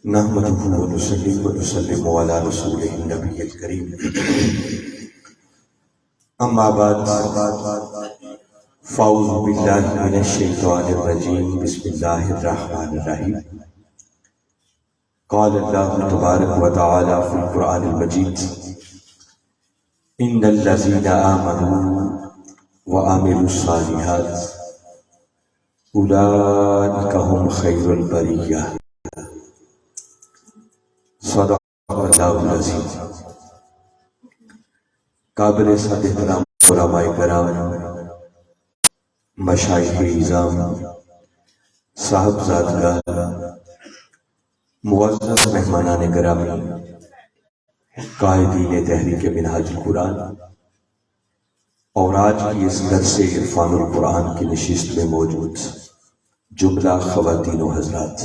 نحمده ونصلي ونسلم على رسوله النبي الكريم اما بعد فاعوذ بالله من الشيطان الرجيم بسم الله الرحمن الرحيم قال الله تبارك وتعالى في القرآن المجيد ان الذين آمنوا وعملوا الصالحات اولئك هم خير البرية صدق اللہ العظیم۔ قابل صد احترام علماء کرام، مشائخ اعظام، صاحبزادگان، معزز مہمانان گرامی، قائدین تحریک منہاج القرآن اور آج کی اس درس عرفان القرآن کی نشست میں موجود جملہ خواتین و حضرات،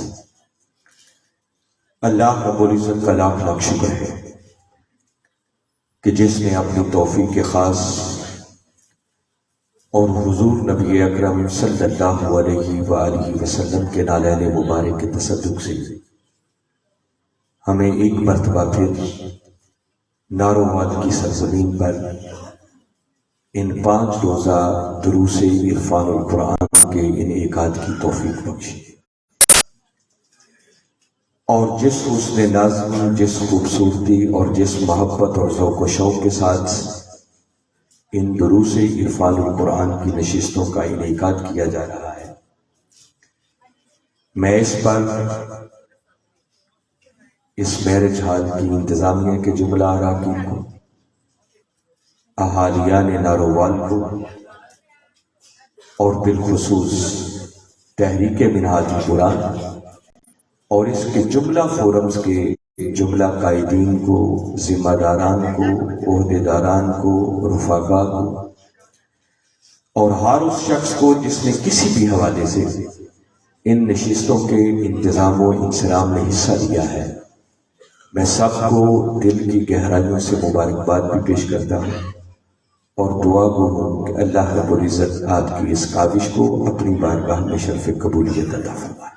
اللہ رب العزت کا لاکھ لاکھ شکر ہے کہ جس نے اپنی توفیق خاص اور حضور نبی اکرم صلی اللہ علیہ وآلہ وسلم کے نالین مبارک کے تصدق سے ہمیں ایک مرتبہ پھر نارواد کی سرزمین پر ان 5 روزہ دروس عرفان القرآن کے انعقاد کی توفیق بخشی، اور جس حسن نظم، جس خوبصورتی اور جس محبت اور ذوق و شوق کے ساتھ ان دروس عرفان القرآن کی نشستوں کا انعقاد کیا جا رہا ہے، میں اس پر اس میرج ہال کی انتظامیہ کے جملہ اراکین کو، اہالیان نارووال کو اور بالخصوص تحریک منہاج القرآن اور اس کے جملہ فورمز کے جملہ قائدین کو، ذمہ داران کو، عہدیداران کو، رفقا کو اور ہر اس شخص کو جس نے کسی بھی حوالے سے ان نشستوں کے انتظام و انصرام میں حصہ لیا ہے، میں سب کو دل کی گہرائیوں سے مبارکباد بھی پیش کرتا ہوں اور دعا گو ہوں کہ اللہ رب العزت آج کی اس کاوش کو اپنی بارگاہ میں شرف قبولیت عطا فرمائے۔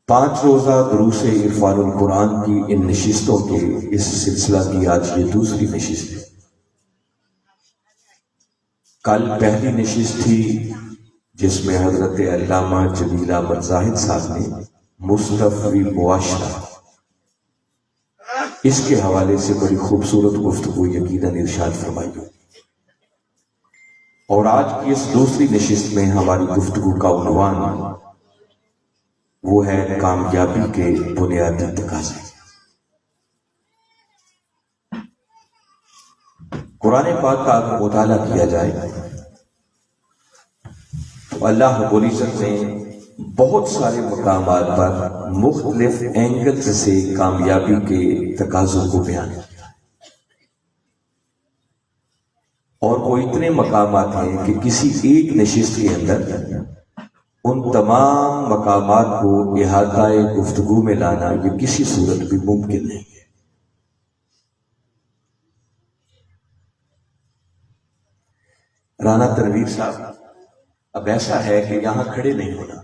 5 روزہ دروس عرفان القرآن کی ان نشستوں کے اس سلسلہ کی آج یہ دوسری نشست ہے۔ کل پہلی نشست تھی جس میں حضرت علامہ جمیل احمد زاہد صاحب نے مصطفی معاشرہ اس کے حوالے سے بڑی خوبصورت گفتگو یقیناً ارشاد فرمائی، اور آج کی اس دوسری نشست میں ہماری گفتگو کا عنوان وہ ہے کامیابی کے بنیادی تقاضے۔ قرآن پاک کا اگر مطالعہ کیا جائے تو اللہ رب العزت نے بہت سارے مقامات پر مختلف اینگل سے کامیابی کے تقاضوں کو بیان کیا، اور وہ اتنے مقامات ہیں کہ کسی ایک نشست کے اندر ان تمام مقامات کو احاطہ گفتگو میں لانا یہ کسی صورت بھی ممکن نہیں ہے۔ رانا تنویر صاحب، اب ایسا ہے کہ یہاں کھڑے نہیں ہونا،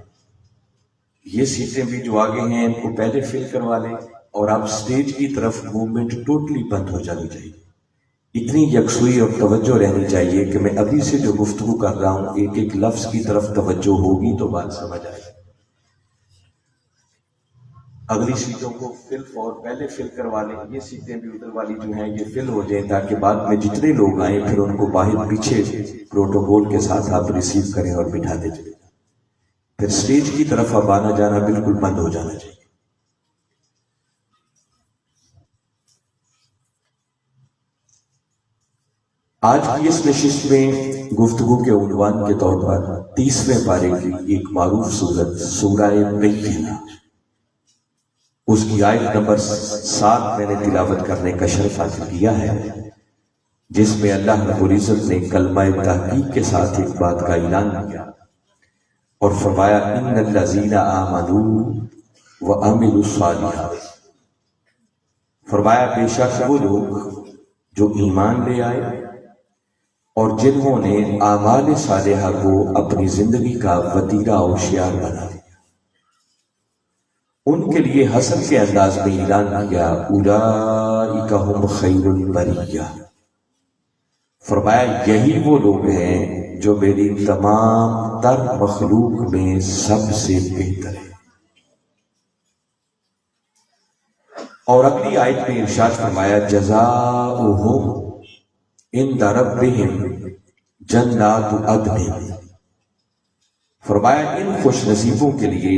یہ سیٹیں بھی جو آگے ہیں ان کو پہلے فل کروا لیں، اور اب سٹیج کی طرف موومنٹ ٹوٹلی بند ہو جانی چاہیے۔ اتنی یکسوئی اور توجہ رہنی چاہیے کہ میں ابھی سے جو گفتگو کر رہا ہوں ایک ایک لفظ کی طرف توجہ ہوگی تو بات سمجھ آئے۔ اگلی سیٹوں کو فل اور پہلے فل کروا لیں، یہ سیٹیں بھی ادھر والی جو ہیں یہ فل ہو جائیں تاکہ بعد میں جتنے لوگ آئیں پھر ان کو باہر پیچھے پروٹوکول کے ساتھ آپ ریسیو کریں اور بٹھاتے چلیں۔ پھر سٹیج کی طرف اب آنا جانا بالکل بند ہو جانا چاہیے۔ آج کی اس نشست میں گفتگو کے عنوان کے طور پر 30ویں پارے کی ایک معروف سورت سورہ بینہ، اس کی آیت نمبر 7 میں نے تلاوت کرنے کا شرف حاصل کیا ہے، جس میں اللہ رب العزت نے کلمہ تحقیق کے ساتھ ایک بات کا اعلان کیا اور فرمایا ان الذین آمنوا وعملوا الصالحات، فرمایا بے شک وہ لوگ جو ایمان لے آئے اور جنہوں نے اعمال صالحہ کو اپنی زندگی کا وتیرہ اور شعار بنا لیا۔ ان کے لیے حسن کے انداز میں اعلان کیا اولئک ہم خیر البریہ، فرمایا یہی وہ لوگ ہیں جو میری تمام تر مخلوق میں سب سے بہتر ہے۔ اور اگلی آیت میں ارشاد فرمایا جزاؤہم عند ربہم جنات عدن، فرمایا ان خوش نصیبوں کے لیے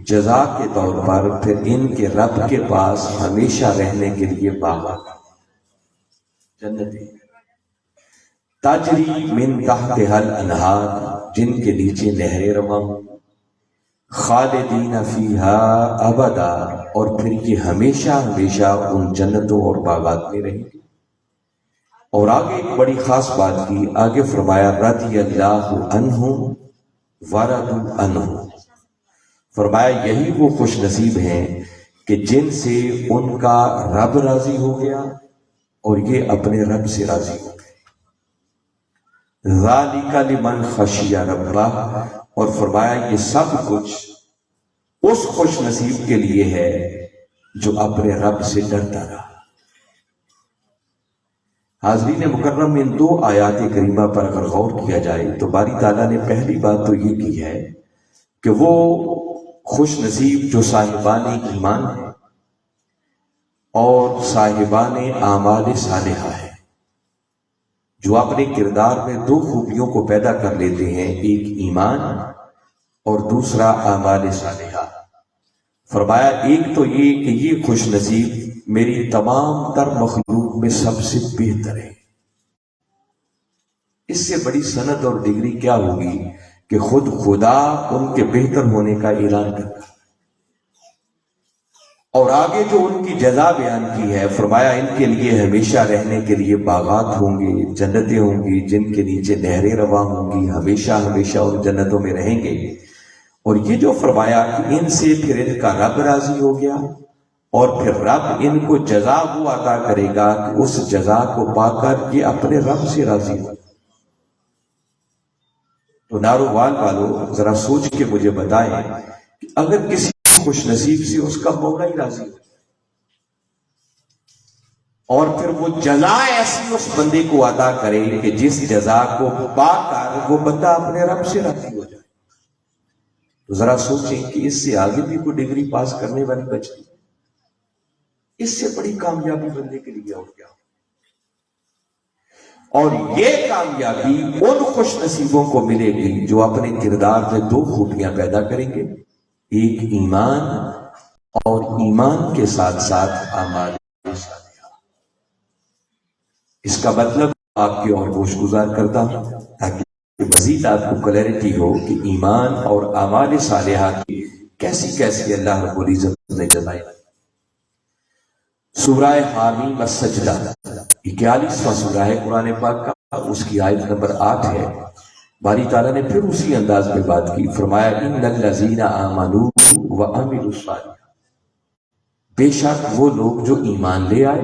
جزا کے طور پر پھر ان کے رب کے پاس ہمیشہ رہنے کے لیے باغات جنتیں تجری من تحتہا الانہار، جن کے نیچے نہریں رواں خالدین فیہا ابدا، اور پھر یہ ہمیشہ ہمیشہ ان جنتوں اور باغات میں رہیں گے۔ اور آگے ایک بڑی خاص بات کی، آگے فرمایا رضی اللہ عنہم ورضوا عنہ، فرمایا یہی وہ خوش نصیب ہیں کہ جن سے ان کا رب راضی ہو گیا اور یہ اپنے رب سے راضی ہو گئے۔ ذالک لمن خشی ربہ، اور فرمایا یہ سب کچھ اس خوش نصیب کے لیے ہے جو اپنے رب سے ڈرتا رہا۔ حاضرین مکرم، ان دو آیات کریمہ پر اگر غور کیا جائے تو باری تعالیٰ نے پہلی بات تو یہ کی ہے کہ وہ خوش نصیب جو صاحبان ایمان ہیں اور صاحبان اعمال صالحہ ہیں، جو اپنے کردار میں دو خوبیوں کو پیدا کر لیتے ہیں، ایک ایمان اور دوسرا اعمال صالحہ۔ فرمایا ایک تو یہ کہ یہ خوش نصیب میری تمام تر مخلوق میں سب سے بہتر ہے۔ اس سے بڑی سند اور ڈگری کیا ہوگی کہ خود خدا ان کے بہتر ہونے کا اعلان کرتا ہے۔ اور آگے جو ان کی جزا بیان کی ہے، فرمایا ان کے لیے ہمیشہ رہنے کے لیے باغات ہوں گے، جنتیں ہوں گی جن کے نیچے نہریں رواں ہوں گی، ہمیشہ ہمیشہ ان جنتوں میں رہیں گے۔ اور یہ جو فرمایا کہ ان سے پھر ان کا رب راضی ہو گیا، اور پھر رب ان کو جزا وہ عطا کرے گا کہ اس جزا کو پا کر یہ اپنے رب سے راضی ہو۔ تو نارووال والو ذرا سوچ کے مجھے بتائیں کہ اگر کسی خوش نصیب سے اس کا مولا ہی راضی ہو اور پھر وہ جزا ایسی اس بندے کو عطا کرے کہ جس جزا کو پا کر وہ بندہ اپنے رب سے راضی ہو جائے، تو ذرا سوچیں کہ اس سے آگے بھی کوئی ڈگری پاس کرنے والی بچتی ہے؟ اس سے بڑی کامیابی بندے کے لیے اور کیا؟ اور یہ کامیابی ان خوش نصیبوں کو ملے گی جو اپنے کردار میں دو خوبیاں پیدا کریں گے، ایک ایمان اور ایمان کے ساتھ ساتھ اعمال صالحہ۔ اس کا مطلب آپ کی اور گوش گزار کرتا ہوں تاکہ مزید آپ کو کلیئرٹی ہو کہ ایمان اور اعمال صالحہ کی کیسی کیسی اللہ رب العزت نے جزائیں۔ سورہ حامیم السجدہ 41واں سورہ ہے قرآن پاک کا، اس کی آیت نمبر 8 ہے۔ باری تعالیٰ نے پھر اسی انداز میں بات کی، فرمایا ان الذین آمنوا وعملوا الصالحات، بے شک وہ لوگ جو ایمان لے آئے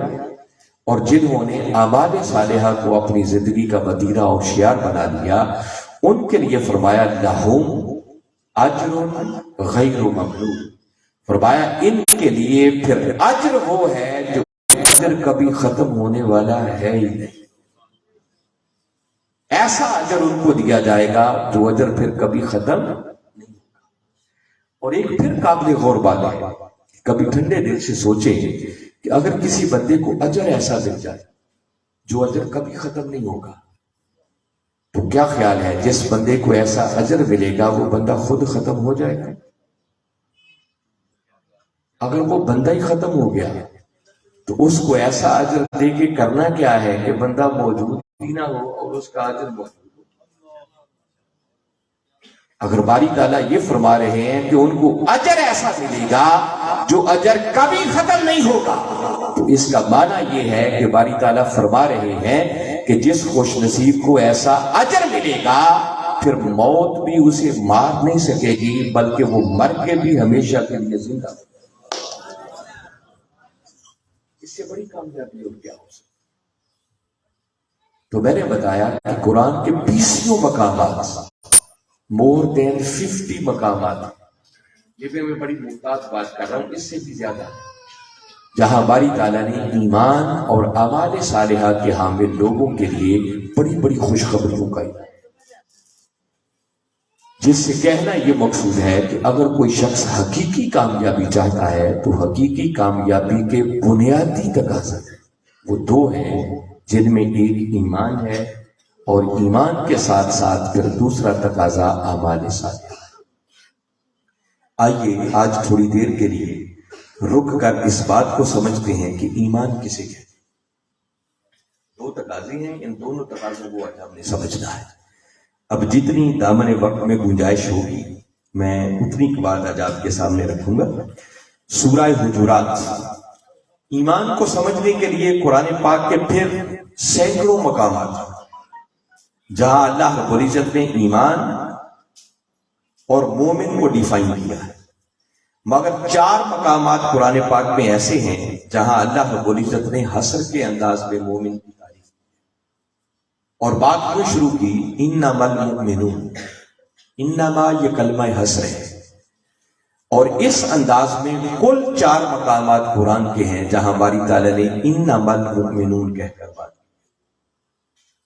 اور جنہوں نے اعمال صالحہ کو اپنی زندگی کا وتیرہ اور شعار بنا لیا، ان کے لیے فرمایا لہم اجر غیر ممنون، فرمایا ان کے لیے پھر اجر وہ ہے جو اجر کبھی ختم ہونے والا ہے ہی نہیں۔ ایسا اجر ان کو دیا جائے گا جو اجر پھر کبھی ختم نہیں ہوگا۔ اور ایک پھر قابل غور بات ہے، کبھی ٹھنڈے دل سے سوچیں کہ اگر کسی بندے کو اجر ایسا مل جائے جو اجر کبھی ختم نہیں ہوگا، تو کیا خیال ہے جس بندے کو ایسا اجر ملے گا وہ بندہ خود ختم ہو جائے گا؟ اگر وہ بندہ ہی ختم ہو گیا تو اس کو ایسا اجر دے کے کرنا کیا ہے کہ بندہ موجود بھی نہ ہو اور اس کا اجر موجود ہو۔ اگر باری تعالیٰ یہ فرما رہے ہیں کہ ان کو اجر ایسا ملے گا جو اجر کبھی ختم نہیں ہوگا، تو اس کا معنی یہ ہے کہ باری تعالیٰ فرما رہے ہیں کہ جس خوش نصیب کو ایسا اجر ملے گا پھر موت بھی اسے مار نہیں سکے گی، بلکہ وہ مر کے بھی ہمیشہ کے لیے زندہ ہوگا۔ اس سے بڑی کامیابی اور کیا ہو سکتی؟ تو میں نے بتایا کہ قرآن کے 20 مقامات، more than 50 مقامات یہ بھی میں بڑی محتاط بات کر رہا ہوں، اس سے بھی زیادہ جہاں باری تعالیٰ نے ایمان اور اعمال صالحہ کے حامل لوگوں کے لیے بڑی بڑی خوشخبریوں کا اعلان، جس سے کہنا یہ مقصود ہے کہ اگر کوئی شخص حقیقی کامیابی چاہتا ہے تو حقیقی کامیابی کے بنیادی تقاضے وہ دو ہیں، جن میں ایک ایمان ہے اور ایمان کے ساتھ ساتھ پھر دوسرا تقاضا اعمال صالحہ۔ آئیے آج تھوڑی دیر کے لیے رک کر اس بات کو سمجھتے ہیں کہ ایمان کسے کہتے ہیں۔ دو تقاضے ہیں، ان دونوں تقاضوں کو آج ہم نے سمجھنا ہے۔ اب جتنی دامن وقت میں گنجائش ہوگی میں اتنی بات آج آپ کے سامنے رکھوں گا۔ سورہ حجرات، ایمان کو سمجھنے کے لیے قرآن پاک کے پھر سینکڑوں مقامات جہاں اللہ رب العزت نے ایمان اور مومن کو ڈیفائن کیا ہے، مگر 4 مقامات قرآن پاک میں ایسے ہیں جہاں اللہ رب العزت نے حصر کے انداز میں مومن کی تعریف کی اور بات کو شروع کی انما المؤمنون، انما یہ کلمہ حصر ہے، اور اس انداز میں کل 4 مقامات قرآن کے ہیں جہاں باری تعالیٰ نے انما المؤمنون کہہ کر بات کی،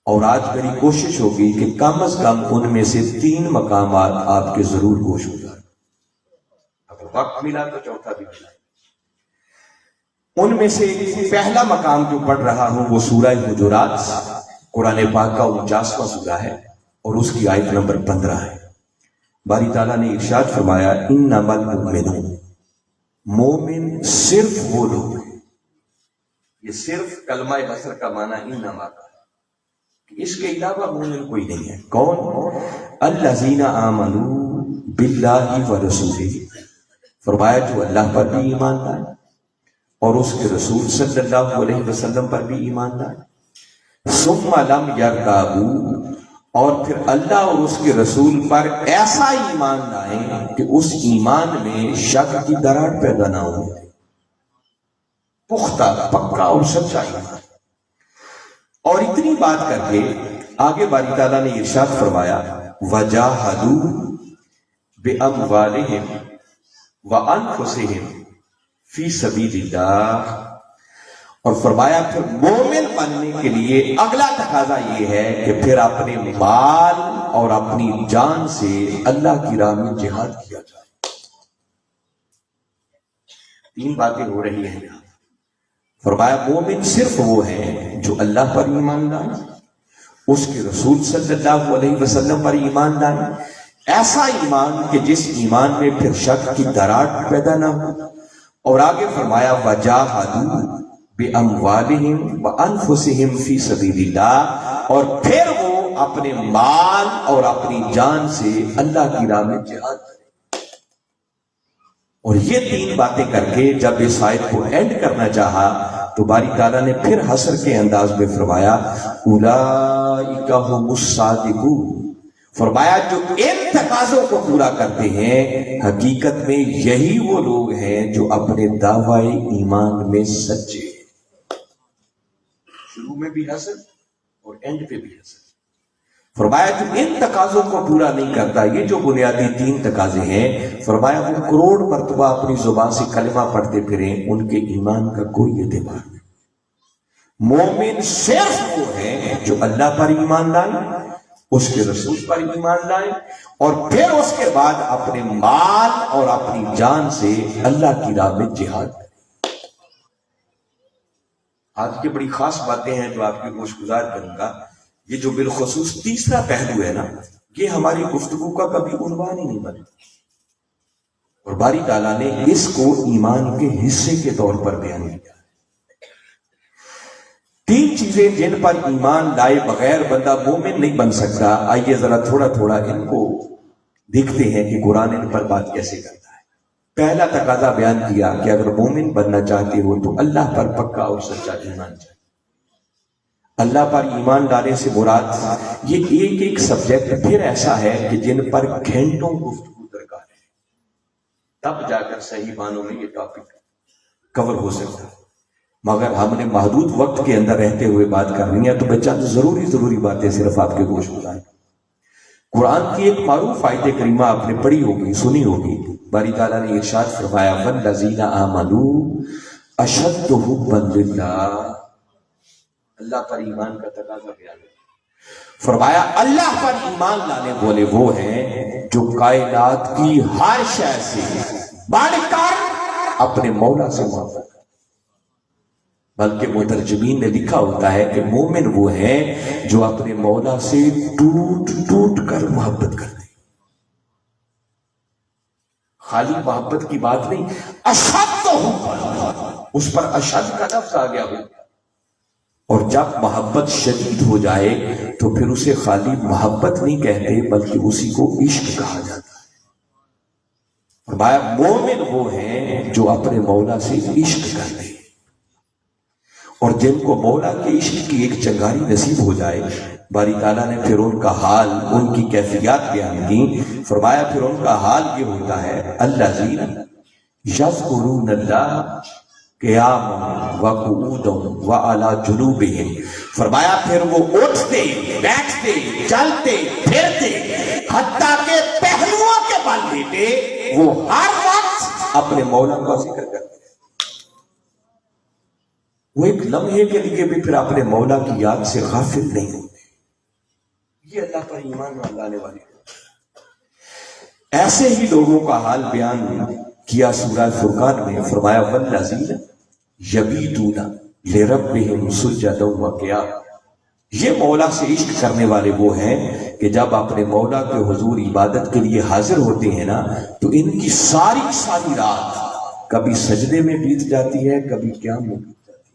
اور آج میری کوشش ہوگی کہ کم از کم ان میں سے 3 مقامات آپ کے ضرور گوش ہو جائیں، اگر وقت ملا تو چوتھا بھی ملا۔ ان میں سے پہلا مقام جو پڑھ رہا ہوں وہ سورہ حجرات، قرآن پاک کا 49واں سورہ ہے اور اس کی آیت نمبر 15 ہے۔ باری تعالیٰ نے ارشاد فرمایا انما المؤمنون، مومن صرف وہ لوگ ہیں، یہ صرف کلمہ حصر کا معنی انما کا ہے، اس کے علاوہ مومن کوئی نہیں ہے۔ کون؟ الذین آمنوا باللہ ورسولہ، فرمایا جو اللہ پر بھی ایمان لائے اور اس کے رسول صلی اللہ علیہ وسلم پر بھی ایمان لائے، ثم لم یرتابوا، اور پھر اللہ اور اس کے رسول پر ایسا ایمان لائیں کہ اس ایمان میں شک کی دراڑ پیدا نہ ہو، پختہ پکا اور سچا ایمان۔ اور اتنی بات کر کے آگے باری تعالیٰ نے ارشاد فرمایا وَجَاهَدُوا بِأَمْوَالِهِمْ وَأَنفُسِهِمْ فِي سَبِيلِ اللَّهِ، اور فرمایا پھر مومن بننے کے لیے اگلا تقاضا یہ ہے کہ پھر اپنے مال اور اپنی جان سے اللہ کی راہ میں جہاد کیا جائے۔ 3 باتیں ہو رہی ہیں یہاں۔ فرمایا مومن صرف وہ ہیں جو اللہ پر ایمان لائیں، اس کے رسول صلی اللہ علیہ وسلم پر ایمان لائیں، ایسا ایمان کہ جس ایمان میں پھر شک کی دراڑ پیدا نہ ہو، اور آگے فرمایا وَجَاهَدُوا بِأَمْوَالِهِمْ وَأَنفُسِهِمْ فِي سَبِيلِ اللَّهِ، اور پھر وہ اپنے مال اور اپنی جان سے اللہ کی راہ میں جہاد کریں۔ اور یہ 3 باتیں کر کے جب اس آیت کو اینڈ کرنا چاہا تو باری تعالیٰ نے پھر حصر کے انداز میں فرمایا اولئک هم الصادقون، فرمایا جو ان تقاضوں کو پورا کرتے ہیں حقیقت میں یہی وہ لوگ ہیں جو اپنے دعوی ایمان میں سچے ہیں۔ شروع میں بھی حصر اور اینڈ پہ بھی حصر۔ فرمایا جو ان تقاضوں کو پورا نہیں کرتا، یہ جو بنیادی 3 تقاضے ہیں، فرمایا وہ کروڑ مرتبہ اپنی زبان سے کلمہ پڑھتے پھریں، ان کے ایمان کا کوئی اعتبار نہیں۔ مومن صرف وہ ہیں جو اللہ پر ایمان لائیں، اس کے رسول پر ایمان لائیں، اور پھر اس کے بعد اپنے مال اور اپنی جان سے اللہ کی راہ میں جہاد کریں۔ آج کی بڑی خاص باتیں ہیں جو آپ کی گوش گزار کروں گا۔ یہ جو بالخصوص تیسرا پہلو ہے نا، یہ ہماری گفتگو کا کبھی عنوان ہی نہیں بنا، اور باری تعالیٰ نے اس کو ایمان کے حصے کے طور پر بیان کیا۔ 3 چیزیں جن پر ایمان لائے بغیر بندہ مومن نہیں بن سکتا۔ آئیے ذرا تھوڑا تھوڑا ان کو دیکھتے ہیں کہ قرآن ان پر بات کیسے کرتا ہے۔ پہلا تقاضا بیان کیا کہ اگر مومن بننا چاہتے ہو تو اللہ پر پکا اور سچا ایمان چاہیے۔ اللہ پر ایمان لانے سے مراد یہ ایک سبجیکٹ پھر ایسا ہے کہ جن پر گھنٹوں گفتگو درکار ہے، تب جا کر صحیح معنوں میں یہ ٹاپک کور ہو سکتا ہے، مگر ہم نے محدود وقت کے اندر رہتے ہوئے بات کرنی ہے تو میں چند ضروری باتیں صرف آپ کے گوش گزار۔ قرآن کی ایک معروف آیت کریمہ آپ نے پڑھی ہوگی، سنی ہوگی، باری تعالیٰ نے ارشاد فرمایا والذین آمنوا اشد حبا للہ، اللہ پر ایمان کا تقاضا بیان ہے۔ فرمایا اللہ پر ایمان لانے والے وہ ہیں جو کائنات کی ہر شے سے بڑھ کر اپنے مولا سے محبت کرتے، بلکہ مترجمین نے لکھا ہوتا ہے کہ مومن وہ ہیں جو اپنے مولا سے ٹوٹ ٹوٹ کر محبت کرتے، خالی محبت کی بات نہیں، اشد حب، اس پر اشد کا لفظ آ گیا ہو، اور جب محبت شدید ہو جائے تو پھر اسے خالی محبت نہیں کہتے بلکہ اسی کو عشق کہا جاتا ہے۔ فرمایا مومن وہ ہیں جو اپنے مولا سے عشق کرتے ہیں، اور جن کو مولا کے عشق کی ایک چنگاری نصیب ہو جائے، باری تعالیٰ نے پھر ان کا حال، ان کی کیفیات بیان کی۔ فرمایا پھر ان کا حال یہ ہوتا ہے الذین یذکرون اللہ قیاما وقعودا وعلی جنوبہم، فرمایا پھر وہ اٹھتے بیٹھتے چلتے پھرتے حتیٰ کہ پہلوؤں کے بل لیتے وہ ہر وقت اپنے مولا کا ذکر کرتے، وہ ایک لمحے کے لیے بھی پھر اپنے مولا کی یاد سے غافل نہیں ہوتے۔ یہ اللہ پر ایمان لانے والے ہیں۔ ایسے ہی لوگوں کا حال بیان کیا سورہ فرقان میں، فرمایا والذین یبیتون لربہم سجدا وقیاما، یہ مولا سے عشق کرنے والے وہ ہیں کہ جب اپنے مولا کے حضور عبادت کے لیے حاضر ہوتے ہیں نا تو ان کی ساری ساری رات کبھی سجدے میں بیت جاتی ہے، کبھی قیام میں بیت جاتی ہے۔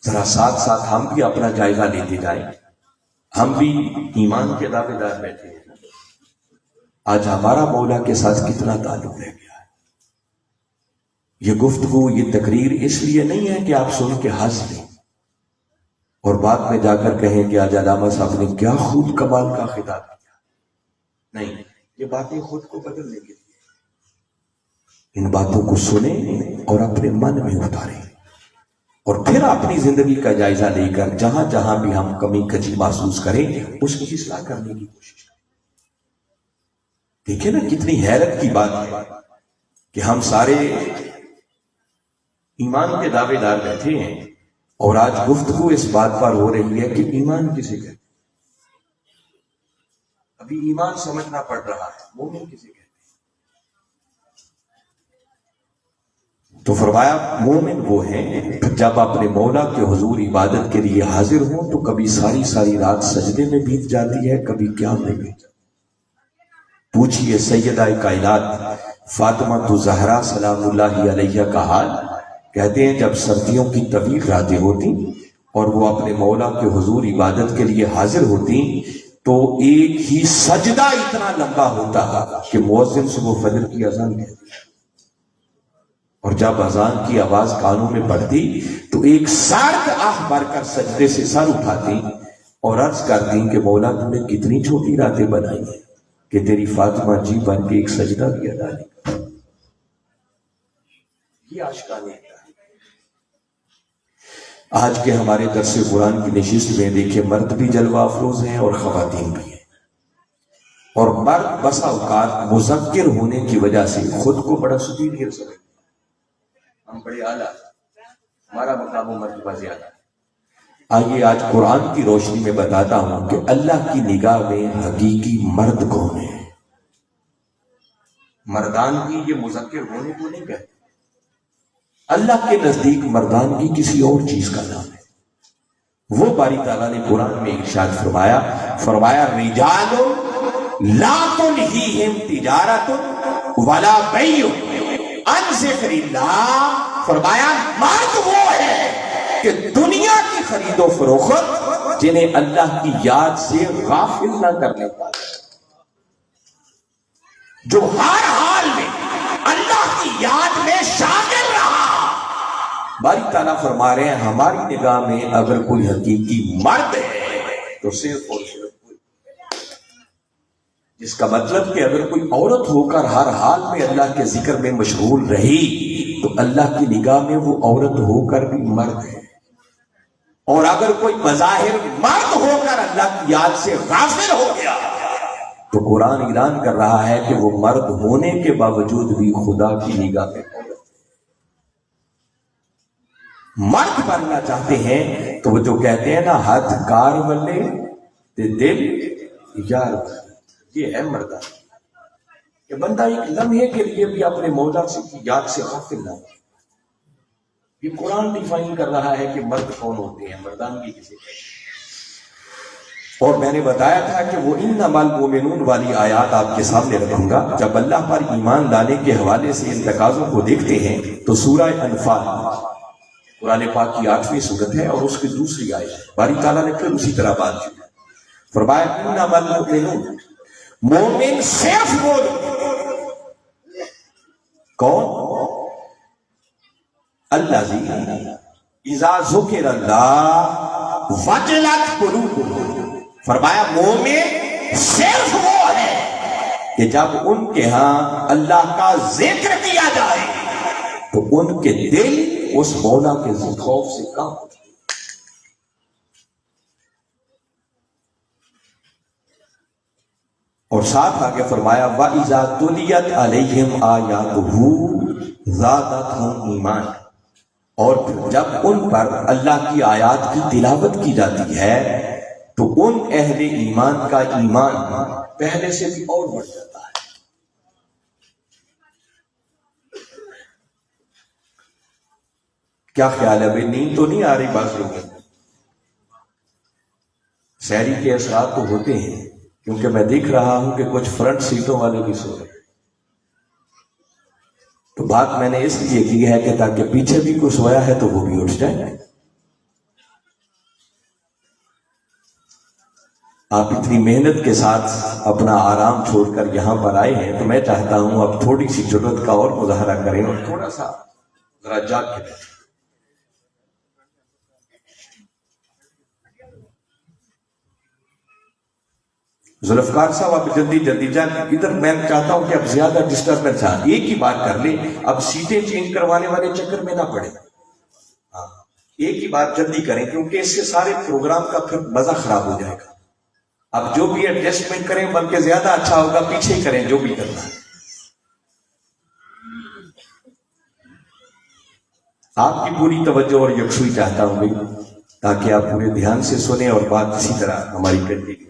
ذرا ساتھ ساتھ ہم بھی اپنا جائزہ لیتے جائیں، ہم بھی ایمان کے دعوے دار بیٹھے ہیں، آج ہمارا مولا کے ساتھ کتنا تعلق رہ گیا ہے۔ یہ گفتگو، یہ تقریر اس لیے نہیں ہے کہ آپ سن کے ہنس لیں اور بعد میں جا کر کہیں کہ آج علامہ صاحب نے کیا خوب کمال کا خطاب کیا، نہیں، یہ باتیں خود کو بدلنے کے لیے، ان باتوں کو سنیں اور اپنے من میں اتاریں، اور پھر اپنی زندگی کا جائزہ لے کر جہاں جہاں بھی ہم کمی کجی محسوس کریں اس کی اصلاح کرنے کی کوشش کریں۔ دیکھیں نا کتنی حیرت کی بات ہے کہ ہم سارے ایمان کے دعوے دار بیٹھے ہیں اور آج گفتگو اس بات پر ہو رہی ہے کہ ایمان کسے کہتے ہیں۔ ابھی ایمان سمجھنا پڑ رہا ہے، مومن کسے کہتے ہیں؟ تو فرمایا مومن وہ ہیں جب اپنے مولا کے حضور عبادت کے لیے حاضر ہوں تو کبھی ساری ساری رات سجدے میں بیت جاتی ہے، کبھی قیام میں بیت جاتی ہے۔ پوچھئے سیدہ کائنات فاطمہ الزہرا سلام اللہ علیہ کا حال، کہتے ہیں جب سردیوں کی طویل راتیں ہوتی اور وہ اپنے مولا کے حضور عبادت کے لیے حاضر ہوتی تو ایک ہی سجدہ اتنا لمبا ہوتا کہ مؤذن صبح فجر کی اذان کہتی، اور جب اذان کی آواز کانوں میں پڑتی تو ایک سرد آہ بھر کر سجدے سے سر اٹھاتی اور عرض کرتی کہ مولا تم نے کتنی چھوٹی راتیں بنائی ہیں کہ تیری فاطمہ جی بن کے ایک سجدہ بھی ادا نہیں کر۔ یہ عاشقانہ ہے۔ آج کے ہمارے درس قرآن کی نشست میں دیکھیں مرد بھی جلوہ افروز ہیں اور خواتین بھی ہیں، اور مرد بسا اوقات مذکر ہونے کی وجہ سے خود کو بڑا سپیریئر سمجھتے، ہم بڑے اعلیٰ، ہمارا مقام و مرتبہ زیادہ ہے۔ آئیے آج قرآن کی روشنی میں بتاتا ہوں کہ اللہ کی نگاہ میں حقیقی مرد کون ہے۔ مردانگی یہ مذکر ہونے کو نہیں کہتے، اللہ کے نزدیک مردانگی کسی اور چیز کا نام ہے۔ وہ باری تعالیٰ نے قرآن میں ارشاد فرمایا رجال لا تلہیہم تجارت ولا بیع عن ذکر اللہ، فرمایا مرد وہ ہے کہ دنیا کی خرید و فروخت جنہیں اللہ کی یاد سے غافل نہ کرنے پائے، جو ہر حال میں اللہ کی یاد میں شامل رہا۔ باری تعالیٰ فرما رہے ہیں ہماری نگاہ میں اگر کوئی حقیقی مرد ہے تو صرف اور صرف کوئی، جس کا مطلب کہ اگر کوئی عورت ہو کر ہر حال میں اللہ کے ذکر میں مشغول رہی تو اللہ کی نگاہ میں وہ عورت ہو کر بھی مرد ہے، اور اگر کوئی بظاہر مرد ہو کر اللہ کی یاد سے غافل ہو گیا تو تو قرآن اعلان کر رہا ہے کہ وہ مرد ہونے کے باوجود بھی خدا کی نگاہ میں مرد بننا چاہتے ہیں تو وہ جو کہتے ہیں نا ہاتھ کار ولے تے دل یار، یہ ہے مردہ کہ بندہ ایک لمحے کے لیے بھی اپنے مولا سے کی یاد سے غافل نہ ہو۔ یہ قرآن ڈیفائن کر رہا ہے کہ مرد کون ہوتے ہیں، مردانگی کسے کہتے ہیں۔ اور میں نے بتایا تھا کہ وہ انما المؤمنون والی آیات آپ کے سامنے رکھوں گا۔ جب اللہ پر ایمان لانے کے حوالے سے ان تقاضوں کو دیکھتے ہیں تو سورہ انفال قرآن پاک کی 8ویں سورت ہے اور اس کی دوسری آیت باری تعالیٰ نے پھر اسی طرح بات کی، فرمایا انما المؤمنون، مومن صرف وہ کون؟ الذی اذا ذکر اللہ وجلت قلوبہم، فرمایا مومن صرف وہ ہے کہ جب ان کے ہاں اللہ کا ذکر کیا جائے تو ان کے دل اس مولا کے خوف سے کانپ اٹھتے۔ اور ساتھ آگے فرمایا وَإِذَا تُلِيَتْ عَلَيْهِمْ آيَاتُهُ زَادَتْهُمْ ایمانا، اور پھر جب ان پر اللہ کی آیات کی تلاوت کی جاتی ہے تو ان اہل ایمان کا ایمان پہلے سے بھی اور بڑھ جاتا ہے۔ کیا خیال ہے بھائی، نیند تو نہیں آ رہی بعض لوگوں کو؟ سحری کے اثرات تو ہوتے ہیں، کیونکہ میں دیکھ رہا ہوں کہ کچھ فرنٹ سیٹوں والے بھی سو رہے ہیں۔ تو بات میں نے اس لیے کی ہے کہ تاکہ پیچھے بھی کوئی سویا ہے تو وہ بھی اٹھ جائے۔ آپ اتنی محنت کے ساتھ اپنا آرام چھوڑ کر یہاں پر آئے ہیں تو میں چاہتا ہوں اب تھوڑی سی جرات کا اور مظاہرہ کریں اور تھوڑا سا ذرا جاگ کے بیٹھیں۔ ذوالفقار صاحب آپ جلدی جلدی جان ادھر، میں چاہتا ہوں کہ اب زیادہ ڈسٹربنس آ، ایک ہی بات کر لیں، اب سیٹیں چینج کروانے والے چکر میں نہ پڑے، ایک ہی بات جلدی کریں کیونکہ اس سے سارے پروگرام کا پھر مزہ خراب ہو جائے گا۔ اب جو بھی ایڈجسٹمنٹ کریں بلکہ زیادہ اچھا ہوگا پیچھے ہی کریں جو بھی کرنا ہے۔ آپ کی پوری توجہ اور یکسوئی چاہتا ہوں بھائی، تاکہ آپ پورے دھیان سے سنیں اور بات اسی طرح ہماری کرتے گی۔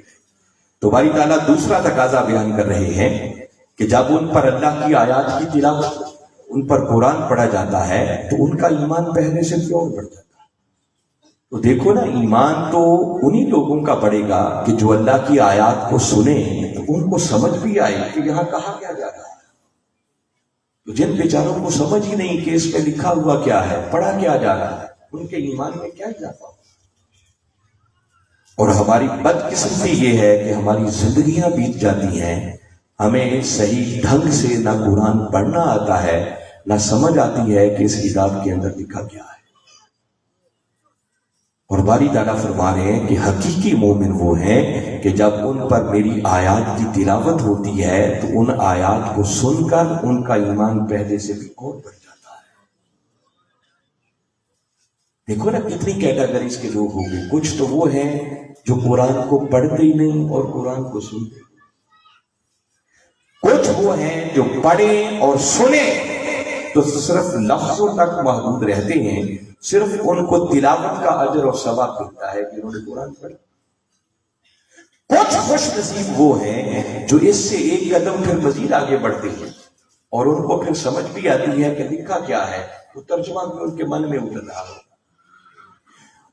تو باری تعالیٰ دوسرا تقاضا بیان کر رہے ہیں کہ جب ان پر اللہ کی آیات کی تلاوت، ان پر قرآن پڑھا جاتا ہے تو ان کا ایمان پہلے سے بھی اور بڑھ جاتا ہے۔ تو دیکھو نا، ایمان تو انہی لوگوں کا بڑھے گا کہ جو اللہ کی آیات کو سنیں تو ان کو سمجھ بھی آئے کہ یہاں کہا کیا جا رہا ہے۔ تو جن بیچاروں کو سمجھ ہی نہیں کہ اس میں لکھا ہوا کیا ہے، پڑھا کیا جا رہا ہے، ان کے ایمان میں کیا اضافہ ہو۔ اور ہماری بدقسمتی یہ ہے کہ ہماری زندگیاں بیت جاتی ہیں، ہمیں صحیح ڈھنگ سے نہ قرآن پڑھنا آتا ہے، نہ سمجھ آتی ہے کہ اس کتاب کے اندر لکھا کیا ہے۔ اور باری تعالیٰ فرما رہے ہیں کہ حقیقی مومن وہ ہیں کہ جب ان پر میری آیات کی تلاوت ہوتی ہے تو ان آیات کو سن کر ان کا ایمان پہلے سے بھی اور بڑھ جاتا ہے۔ دیکھو نا کتنی کیٹیگریز کے لوگ ہوں گے، کچھ تو وہ ہیں جو قرآن کو پڑھتے ہی نہیں اور قرآن کو سنتے، کچھ وہ ہیں جو پڑھیں اور سنیں تو صرف لفظوں تک محدود رہتے ہیں، صرف ان کو تلاوت کا اجر اور ثواب ملتا ہے کہ انہوں نے قرآن پڑھا۔ کچھ خوش نصیب وہ ہیں جو اس سے ایک قدم پھر مزید آگے بڑھتے ہیں اور ان کو پھر سمجھ بھی آتی ہے کہ لکھا کیا ہے، وہ ترجمہ بھی ان کے من میں اتر رہا ہو۔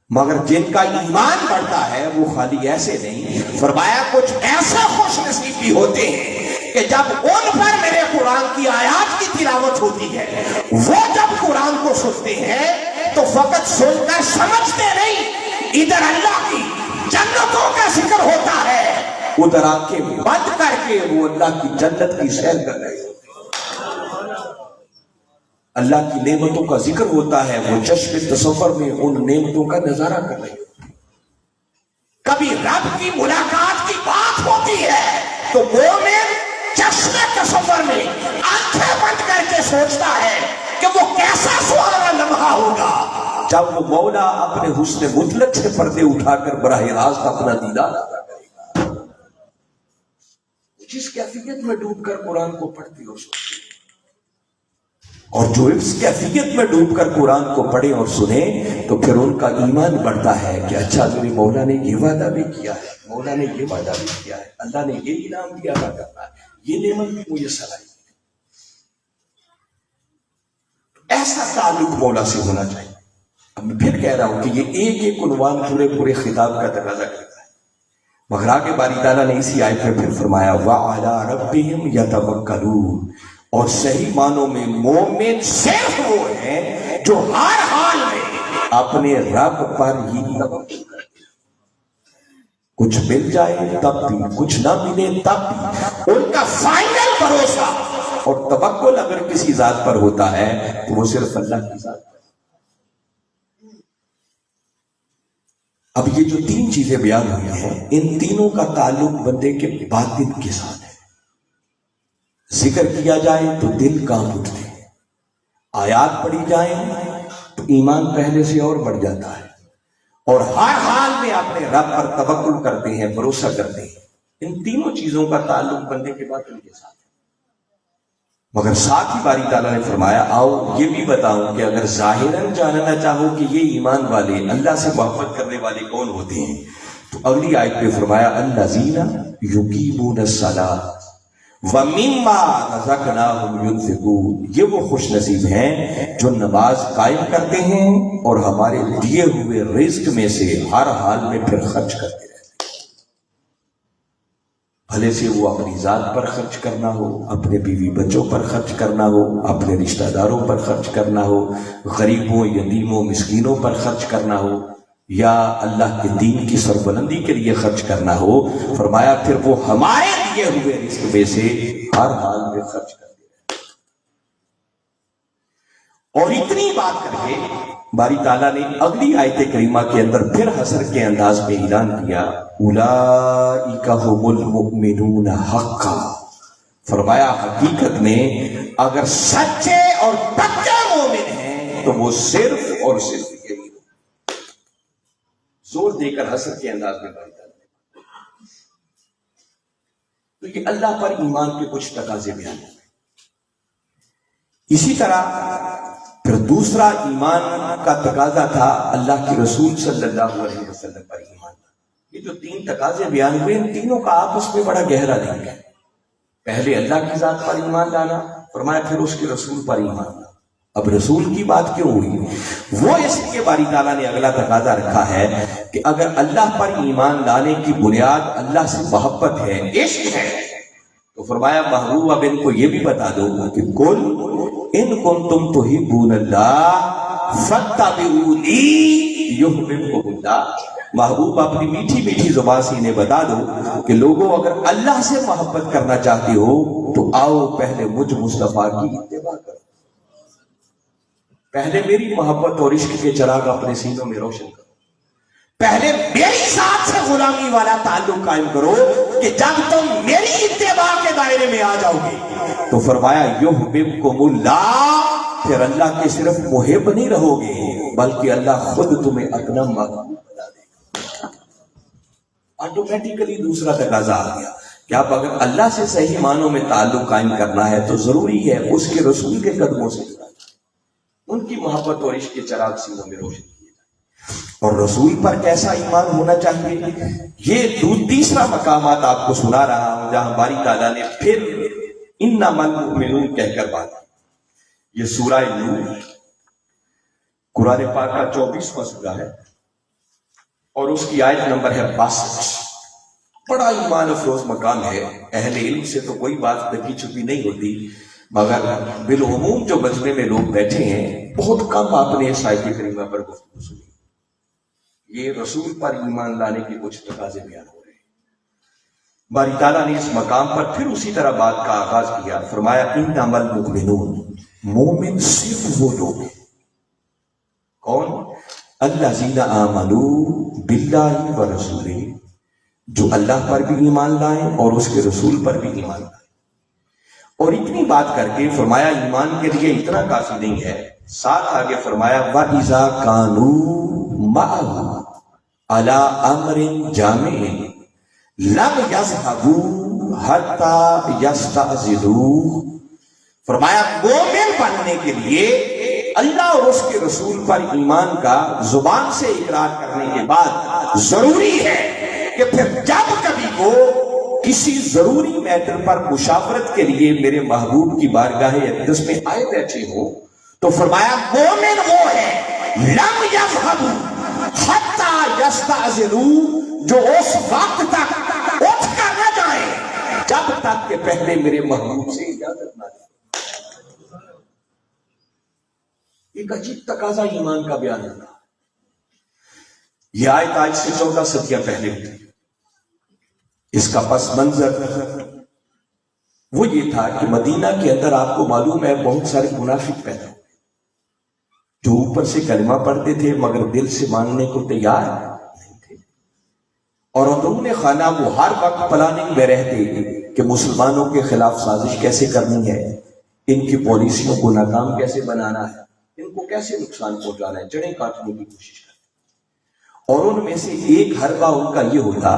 مگر جن کا ایمان بڑھتا ہے وہ خالی ایسے نہیں، فرمایا کچھ ایسا خوش نصیب بھی ہوتے ہیں کہ جب ان پر میرے قرآن کی آیات کی تلاوت ہوتی ہے، وہ جب قرآن کو سنتے ہیں تو فقط سن کر سمجھتے نہیں، ادھر اللہ کی جنتوں کا ذکر ہوتا ہے، ادھر آنکھیں بند کر کے وہ اللہ کی جنت کی سیر کر رہے ہوتے ہیں۔ اللہ کی نعمتوں کا ذکر ہوتا ہے، وہ چشم تصور میں ان نعمتوں کا نظارہ کر رہے ہوتے ہیں۔ کبھی رب کی ملاقات کی بات ہوتی ہے تو مومن چشم تصور میں آنکھیں بند کر کے سوچتا ہے کہ وہ کیسا سہانا لمحہ ہوگا جب وہ مولا اپنے حسن مطلق سے پردے اٹھا کر براہ راست اپنا دیدار ادا کرے گا۔ جس کیفیت میں ڈوب کر قرآن کو پڑھتے اور سنتے، اور جو اس کیفیت میں ڈوب کر قرآن کو پڑھے اور سنیں تو پھر ان کا ایمان بڑھتا ہے کہ اچھا میرے مولا نے یہ وعدہ بھی کیا ہے، مولا نے یہ وعدہ بھی کیا ہے، اللہ نے یہ انعام بھی عطا کرنا ہے، یہ نعمت بھی مجھے سلائی۔ ایسا تعلق مولا سے ہونا چاہیے۔ اب میں پھر کہہ رہا ہوں کہ یہ ایک ایک عنوان پورے خطاب کا تقاضا کرتا ہے، مگر آگے باری تعالیٰ نے اسی آیت میں پھر فرمایا وَعَلَىٰ رَبِّهِمْ يَتَوَكَّلُونَ، اور صحیح معنوں میں مومن صرف وہ ہیں جو ہر حال میں اپنے رب پر ہی توکل کرتے ہیں، کچھ مل جائے تب بھی، کچھ نہ ملے تب بھی، ان کا فائنل بھروسہ اور توکل اگر کسی ذات پر ہوتا ہے تو وہ صرف اللہ کی ذات پر۔ اب یہ جو تین چیزیں بیان ہوئی ہیں، ان تینوں کا تعلق بندے کے باطن کے ساتھ ہے۔ ذکر کیا جائے تو دل کانپ اٹھتے ہیں، آیات پڑھی جائیں تو ایمان پہلے سے اور بڑھ جاتا ہے، اور ہر حال میں اپنے رب پر توکل کرتے ہیں، بھروسہ کرتے ہیں۔ ان تینوں چیزوں کا تعلق بندے کے باطن کے ساتھ ہے۔ مگر ساتھ ہی باری تعالیٰ نے فرمایا آؤ یہ بھی بتاؤں کہ اگر ظاہراً جاننا چاہو کہ یہ ایمان والے، اللہ سے محبت کرنے والے کون ہوتے ہیں، تو اگلی آیت پہ فرمایا الذین یقیمون الصلاۃ وَمِمَّا رَزَقْنَاهُمْ يُنْفِقُونَ، یہ وہ خوش نصیب ہیں جو نماز قائم کرتے ہیں اور ہمارے دیے ہوئے رزق میں سے ہر حال میں پھر خرچ کرتے رہتے ہیں، بھلے سے وہ اپنی ذات پر خرچ کرنا ہو، اپنے بیوی بچوں پر خرچ کرنا ہو، اپنے رشتہ داروں پر خرچ کرنا ہو، غریبوں یتیموں مسکینوں پر خرچ کرنا ہو، یا اللہ کے دین کی سربلندی کے لیے خرچ کرنا ہو، فرمایا پھر وہ ہمارے دیے ہوئے رزق میں سے ہر حال میں خرچ کرتے ہیں۔ اور اتنی بات کر کے باری تعالیٰ نے اگلی آیت کریمہ کے اندر پھر حسر کے انداز میں اعلان کیا اولئک هم المؤمنون حقا، فرمایا حقیقت میں اگر سچے اور پکے مومن ہیں تو وہ صرف اور صرف یہی، زور دے کر حسر کے انداز میں باری تعالیٰ نے۔ تو یہ اللہ پر ایمان کے کچھ تقاضے بیان ہیں۔ اسی طرح پھر دوسرا ایمان کا تقاضا تھا اللہ کے رسول صلی اللہ علیہ وسلم پر ایمان۔ یہ جو تین تقاضے بیان ہوئے ان تینوں کا آپس میں بڑا گہرا لنک ہے۔ پہلے اللہ کی ذات پر ایمان لانا، فرمایا پھر اس کے رسول پر ایمان لانا۔ اب رسول کی بات کیوں ہوئی؟ وہ اس لیے باری تعالیٰ نے اگلا تقاضا رکھا ہے کہ اگر اللہ پر ایمان لانے کی بنیاد اللہ سے محبت ہے، عشق ہے، تو فرمایا محبوب اب ان کو یہ بھی بتا دو کہ قل ان کنتم تحبون اللہ فاتبعونی یحببکم اللہ۔ محبوب اپنی میٹھی میٹھی زبان سے انہیں بتا دو کہ لوگوں اگر اللہ سے محبت کرنا چاہتے ہو تو آؤ پہلے مجھ مصطفیٰ کی اتباع کرو، پہلے میری محبت اور عشق کے چراغ اپنے سینوں میں روشن کرو، پہلے میری ذات سے غلامی والا تعلق قائم کرو کہ جب تم میری اتباع کے دائرے میں آ جاؤ گے تو فرمایا یحببکم اللہ، پھر اللہ کے صرف محب نہیں رہو گے بلکہ اللہ خود تمہیں اپنا محبوب بنا دے گا۔ آٹومیٹیکلی دوسرا تقاضا آ گیا کہ آپ اگر اللہ سے صحیح معنوں میں تعلق قائم کرنا ہے تو ضروری ہے اس کے رسول کے قدموں سے جڑنا، ان کی محبت اور عشق کے چراغ سینوں میں روشن کیے جائیں۔ اور رسول پر کیسا ایمان ہونا چاہیے، یہ تیسرا مقامات آپ کو سنا رہا ہوں جہاں باری تعالیٰ نے پھر انما المؤمنون کہہ کر بات کی۔ یہ سورہ نور قرآن پاک کا 24واں سورہ ہے اور اس کی آیت نمبر ہے 62۔ بڑا ایمان افروز مقام ہے، اہل علم سے تو کوئی بات لگی چھپی نہیں ہوتی، مگر بالعموم جو مجمع میں لوگ بیٹھے ہیں بہت کم آپ نے اس آیت کریمہ پر گفتگو سنی۔ یہ رسول پر ایمان لانے کے کچھ تقاضے بیان ہو رہے ہیں۔ باری تعالیٰ نے اس مقام پر پھر اسی طرح بات کا آغاز کیا، فرمایا انما المؤمنون، مومن صرف وہ لوگ ہیں کون؟ الذین آمنوا باللہ ورسولہ، جو اللہ پر بھی ایمان لائیں اور اس کے رسول پر بھی ایمان لائیں۔ اور اتنی بات کر کے فرمایا ایمان کے لیے اتنا کافی نہیں ہے، ساتھ آگے فرمایا وَإِذَا كَانُوا مَعَهُ عَلَىٰ أَمْرٍ جَامِعٍ لَمْ يَذْهَبُوا حتی یستأذنوہ، فرمایا مومن بننے کے لیے اللہ اور اس کے رسول پر ایمان کا زبان سے اقرار کرنے کے بعد ضروری ہے کہ پھر جب کبھی وہ کسی ضروری میٹر پر مشاورت کے لیے میرے محبوب کی بارگاہ اقدس میں آئے بیٹھے ہو تو فرمایا مومن وہ ہے لم یذهبوا حتی یستأذنوا، جو اس وقت تک اٹھ کر نہ جائیں جب تک کہ پہلے میرے محبوب سے اجازت نہ دیں۔ ایک عجیب تقاضا ایمان کا بیان ہوتا، یہ آیت آج سے 14 صدیاں پہلے ہوئی۔ اس کا پس منظر وہ یہ تھا کہ مدینہ کے اندر آپ کو معلوم ہے بہت سارے منافق پیدا ہوئے جو اوپر سے کلمہ پڑھتے تھے مگر دل سے ماننے کو تیار نہیں تھے، اور اندرون خانہ وہ ہر وقت پلاننگ میں رہتے کہ مسلمانوں کے خلاف سازش کیسے کرنی ہے، ان کی پالیسیوں کو ناکام کیسے بنانا ہے، ان کو کیسے نقصان پہنچانا ہے، جڑیں کاٹنے کی کوشش کرتے۔ اور ان میں سے ایک حربہ ان کا یہ ہوتا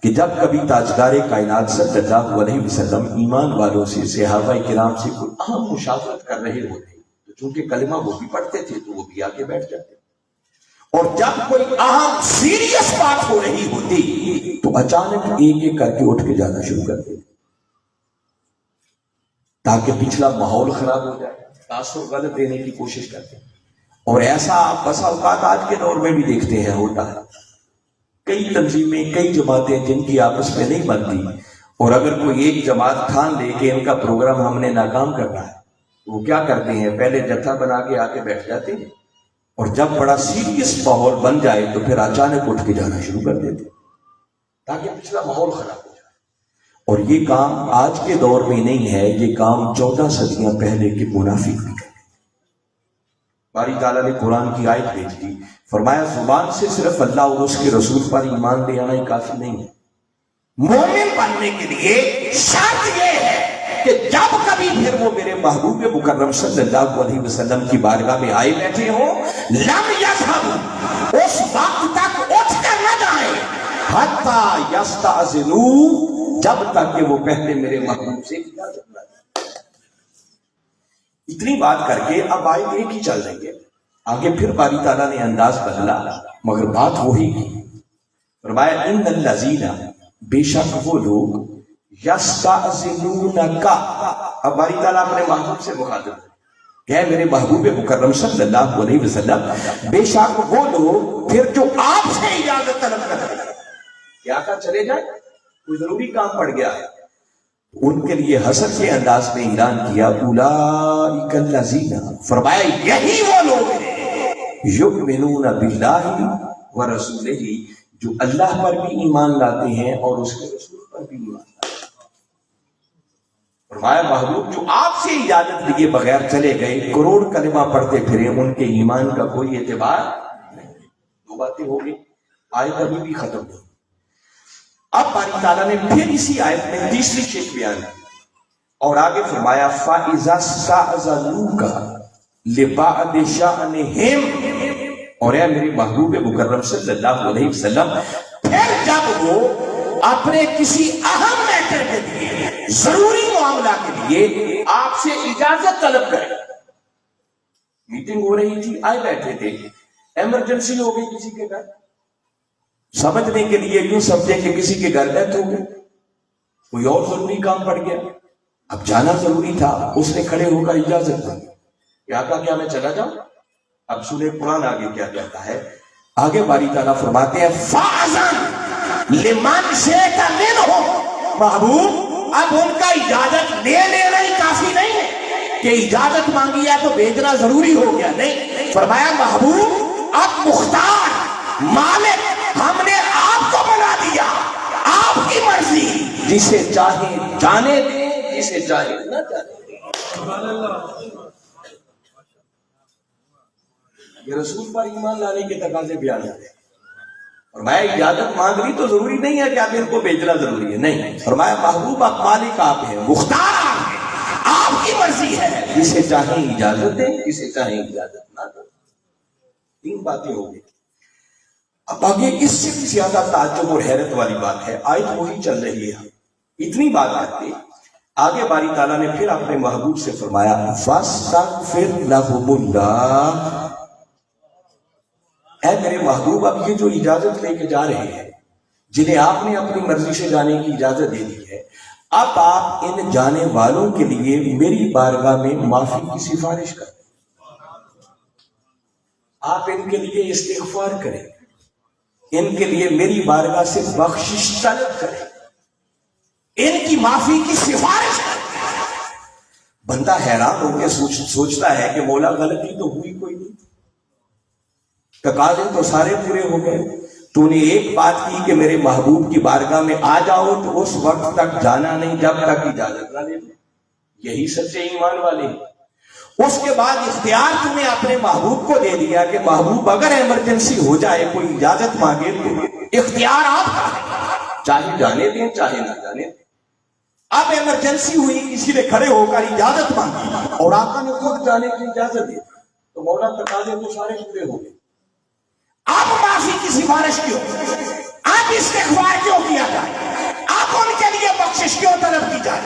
کہ جب کبھی تاجدار کائنات صلی اللہ علیہ وسلم ایمان والوں سے صحابہ کرام سے کوئی اہم مشاورت کر رہے ہوتے تو چونکہ کلمہ وہ بھی پڑھتے تھے تو وہ بھی آگے بیٹھ جاتے، اور جب کوئی اہم سیریس بات ہو رہی ہوتی تو اچانک ایک ایک کر کے اٹھ کے جانا شروع کرتے تاکہ پچھلا ماحول خراب ہو جائے، تاثر غلط دینے کی کوشش کرتے۔ اور ایسا آپ بسا اوقات آج کے دور میں بھی دیکھتے ہیں ہوتا ہے، کئی تنظیمیں کئی جماعتیں جن کی آپس میں نہیں بنتی، اور اگر کوئی ایک جماعت ٹھان لے کہ ان کا پروگرام ہم نے ناکام کرنا ہے تو وہ کیا کرتے ہیں، پہلے جتھا بنا کے آ کے بیٹھ جاتے ہیں، اور جب بڑا سیریس ماحول بن جائے تو پھر اچانک اٹھ کے جانا شروع کر دیتے تاکہ پچھلا ماحول خراب ہو جائے۔ اور یہ کام آج کے دور میں نہیں ہے، یہ کام 14 صدیاں پہلے کے منافق بھی کرتے۔ باری تعالیٰ نے قرآن کی آیت بھیج دی، فرمایا زبان سے صرف اللہ اور اس کے رسول پر ایمان لے آنا ہی کافی نہیں ہے، مومن بننے کے لیے شرط یہ ہے کہ جب کبھی پھر وہ میرے محبوب مکرم صلی اللہ علیہ وسلم کی بارگاہ میں آئے بیٹھے ہوں لم یذهبوا، اس وقت تک اٹھ کر نہ جائیں حتی یستأذنوا، جب تک کہ وہ پہلے میرے محبوب سے اجازت نہ دیں۔ اتنی بات کر کے اب آیت ایک ہی چل رہی ہے، آگے پھر باری تعالیٰ نے انداز بدلا مگر بات وہی کی، فرمایا ان الذین، بے شک وہ لوگ یستأذنونک، اب باری تعالیٰ اپنے محبوب سے مخاطب کہ میرے محبوب مکرم صلی اللہ علیہ وسلم بے شک وہ لوگ پھر جو آپ سے اجازت طلب کرتے ہیں، کیا کہا چلے جائیں، کوئی ضروری کام پڑ گیا ہے، ان کے لیے حسن کے انداز میں اعلان کیا اولئک الذین، فرمایا یہی وہ لوگ ہیں یؤمنون باللہ ورسولہ، جو اللہ پر بھی ایمان لاتے ہیں اور اس کے رسول پر بھی ایمان لاتے ہیں۔ فرمایا محبوب جو آپ سے اجازت لیے بغیر چلے گئے کروڑ کلمہ پڑھتے پھرے، ان کے ایمان کا کوئی اعتبار نہیں۔ دو باتیں ہو گئی، آیت ابھی بھی ختم ہوئی۔ اب باری تعالیٰ نے پھر اسی آیت میں تیسری شک بیان کی اور آگے فرمایا فَإِذَا اسْتَأْذَنُوكَ لِبَعْضِ شَأْنِهِمْ، اور اے میرے محبوب مکرم صلی اللہ علیہ وسلم پھر جب وہ اپنے کسی اہم میٹر کے لیے، ضروری معاملہ کے لیے آپ سے اجازت طلب کریں، میٹنگ ہو رہی تھی آئے بیٹھے تھے، ایمرجنسی ہو گئی کسی کے گھر، سمجھنے کے لیے یوں سمجھے کہ کسی کے گھر ڈیتھ ہو گئی، کوئی اور ضروری کام پڑ گیا، اب جانا ضروری تھا، اس نے کھڑے ہو کر اجازت مانگی، کیا کہا کیا میں چلا جاؤں؟ اب سنیں قرآن آگے کیا کہتا ہے، آگے باری تعالیٰ فرماتے ہیں فَأَذَنْ لِمَنْ شِئْتَ مِنْهُمْ، محبوب اب ان کا اجازت لے لینا ہی کافی نہیں ہے کہ اجازت مانگی ہے تو بھیجنا ضروری ہو گیا، نہیں، فرمایا محبوب اب مختار مالک ہم نے آپ کو بنا دیا، آپ کی مرضی، جسے چاہے جانے دیں، جسے چاہے نہ جانے دیں۔ یہ رسول پر ایمان لانے کے تقاضے بیان ہوتے ہیں۔ فرمایا اجازت مانگ لی تو ضروری نہیں ہے کہ آپ ان کو بھیجنا ضروری ہے، نہیں، فرمایا محبوب آپ مالک آپ ہیں، مختار آپ ہیں، آپ کی مرضی ہے، جسے چاہے اجازت دیں، جسے چاہے اجازت نہ دیں۔ تین باتیں ہو گئی۔ اب آگے اس سے بھی زیادہ تعجب اور حیرت والی بات ہے، آیت وہی چل رہی ہے، اتنی بات کرتے آگے باری تعالیٰ نے پھر اپنے محبوب سے فرمایا فاستغفر لہم اللہ، اے میرے محبوب اب یہ جو اجازت لے کے جا رہے ہیں، جنہیں آپ نے اپنی مرضی سے جانے کی اجازت دے دی ہے، اب آپ ان جانے والوں کے لیے میری بارگاہ میں معافی کی سفارش کریں، آپ ان کے لیے استغفار کریں، ان کے لیے میری بارگاہ سے بخشش طلب کریں، ان کی معافی کی سفارش کریں۔ بندہ حیران ہو کے سوچتا ہے کہ مولا غلطی تو ہوئی کوئی نہیں، تقاضے تو سارے پورے ہو گئے، تو نے ایک بات کی کہ میرے محبوب کی بارگاہ میں آ جاؤ، تو اس وقت تک جانا نہیں جب تک اجازت نہ لے لو۔ یہی سچے ایمان والے ہیں۔ اس کے بعد اختیار تم نے اپنے محبوب کو دے دیا کہ محبوب اگر ایمرجنسی ہو جائے، کوئی اجازت مانگے تو اختیار آپ کا ہے، چاہے جانے دیں چاہے نہ جانے دیں۔ اب ایمرجنسی ہوئی، کسی نے کھڑے ہو کر اجازت مانگی اور آقا نے خود جانے کی اجازت دی، تو مولا تقاضے تو سارے پورے ہو گئے۔ اب معافی کی سفارش کیوں، اب استغفار کیوں کیا جائے، اب ان کے لیے بخشش کیوں طلب کی جائے؟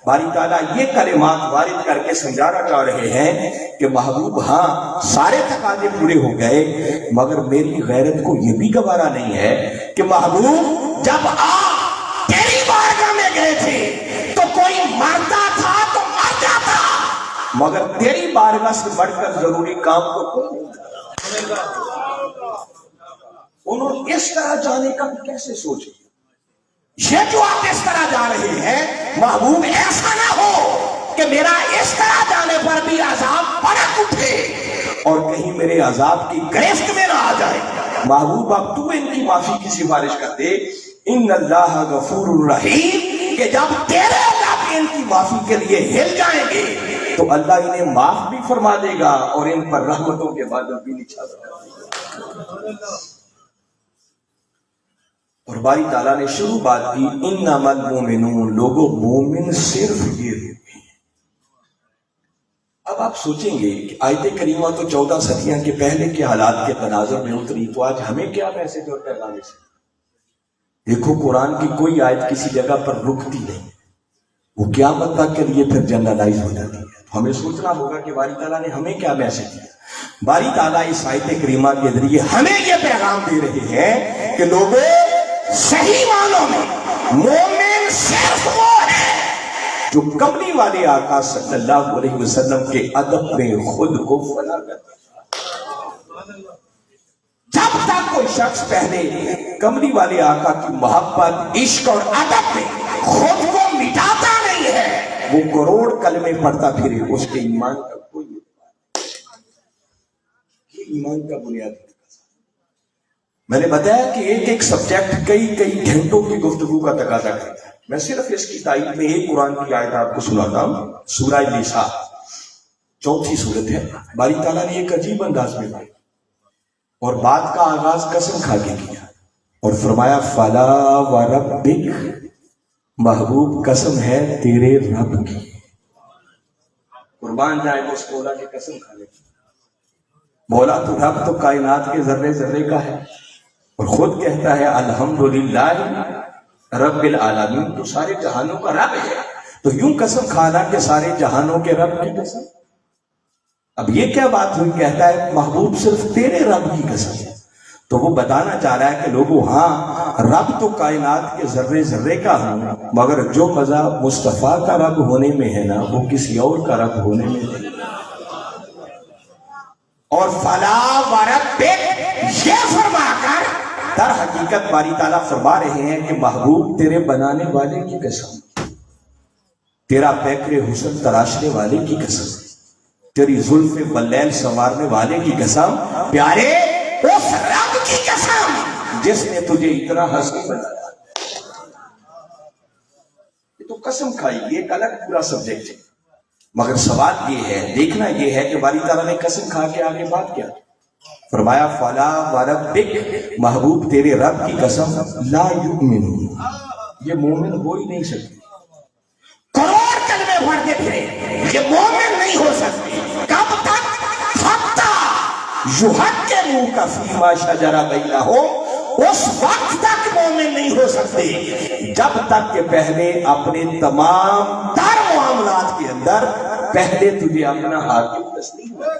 باری تعالیٰ یہ کلمات وارد کر کے سمجھانا چاہ رہے ہیں کہ محبوب ہاں سارے تقاضے پورے ہو گئے، مگر میری غیرت کو یہ بھی گوارا نہیں ہے کہ محبوب جب آپ تیری بارگاہ میں گئے تھے تو کوئی مرتا تھا تو مر جاتا، مگر تیری بارگاہ سے بڑھ کر ضروری کام کو کوئی نہیں کرتا۔ انہوں نے اس طرح جانے کا کیسے سوچ لیا؟ یہ جو آپ اس طرح جا رہے ہیں محبوب، ایسا نہ ہو کہ میرا اس طرح جانے پر بھی عذاب بھڑک اٹھے اور کہیں میرے عذاب کی گرفت میں نہ آ جائے۔ محبوب اب تو ان کی معافی کی سفارش کر دے، ان اللہ غفور الرحیم، کہ جب تیرے اللہ ان کی معافی کے لیے ہل جائیں گے تو اللہ انہیں معاف بھی فرما دے گا اور ان پر رحمتوں کے بادل بھی نچھا دے گا۔ اور باری تعالیٰ نے شروع بات کی انما المؤمنون، لوگوں مومن صرف یہ ہوتے ہیں۔ اب آپ سوچیں گے کہ آیت کریمہ تو 14 صدیاں کے پہلے کے حالات کے تناظر میں اتری، تو آج ہمیں کیا میسج اور پیغام سے؟ دیکھو قرآن کی کوئی آیت کسی جگہ پر رکتی نہیں، وہ قیامت تک کے لیے پھر جنرلائز ہو جاتی ہے۔ تو ہمیں سوچنا ہوگا کہ باری تعالیٰ نے ہمیں کیا میسج دیا۔ باری تعالیٰ اس آیت کریمہ کے ذریعے ہمیں یہ پیغام دے رہے ہیں کہ لوگوں صحیح معنوں میں مومن صرف وہ ہے جو کملی والے آقا صلی اللہ علیہ وسلم کے ادب میں خود کو فنا کرتا ہے۔ جب تک کوئی شخص پہلے کملی والے آقا کی محبت، عشق اور ادب میں خود کو مٹاتا نہیں ہے، وہ کروڑ کلمے پڑھتا پھرے، اس کے ایمان کا کوئی یہ ایمان کا بنیادی۔ میں نے بتایا کہ ایک سبجیکٹ کئی گھنٹوں کی گفتگو کا تقاضا کرتا ہے۔ میں صرف اس کی تائید میں ایک قرآن کی آیت آپ کو سناتا ہوں، سورہ نساء 4 سورت ہے۔ باری تعالیٰ نے ایک عجیب انداز میں بات اور بات کا آغاز قسم کھا کے کیا اور فرمایا فلا وربک، محبوب قسم ہے تیرے رب کی۔ قربان جائے اس مولا کی قسم کھا لے، مولا تو رب تو کائنات کے ذرے ذرے کا ہے، اور خود کہتا ہے الحمدللہ رب العالمین، تو سارے جہانوں کا رب ہے، تو یوں قسم کھانا کہ سارے جہانوں کے رب کی قسم۔ اب یہ کیا بات ہوئی؟ کہتا ہے محبوب صرف تیرے رب کی قسم ہے۔ تو وہ بتانا چاہ رہا ہے کہ لوگوں ہاں رب تو کائنات کے ذرے ذرے کا ہوں، مگر جو مزہ مصطفیٰ کا رب ہونے میں ہے نا، وہ کسی اور کا رب ہونے میں نہیں۔ اور فلا وربک یہ فرما کر در حقیقت باری تعالیٰ فرما رہے ہیں کہ محبوب تیرے بنانے والے کی قسم، تیرا پیکر حسن تراشنے والے کی قسم، تیری زلف باللیل سنوارنے والے کی قسم، پیارے اس رب کی قسم جس نے تجھے اتنا حسین بنایا۔ یہ تو قسم کھائی، یہ ایک الگ پورا سبجیکٹ ہے، مگر سوال یہ ہے، دیکھنا یہ ہے کہ باری تعالیٰ نے قسم کھا کے آگے بات کیا فرمایا فلا وربک، محبوب تیرے رب کی قسم لا یؤمنون، یہ مومن ہو ہی نہیں سکتے، کروڑ کلمے پڑھتے پھرے یہ مومن نہیں ہو سکتے۔ کب تک؟ حتی یحکموک فیما شجر بینہم، اس وقت تک مومن نہیں ہو سکتے جب تک کہ پہلے اپنے تمام تر معاملات کے اندر پہلے تجھے اپنا حاکم تسلیم ہو.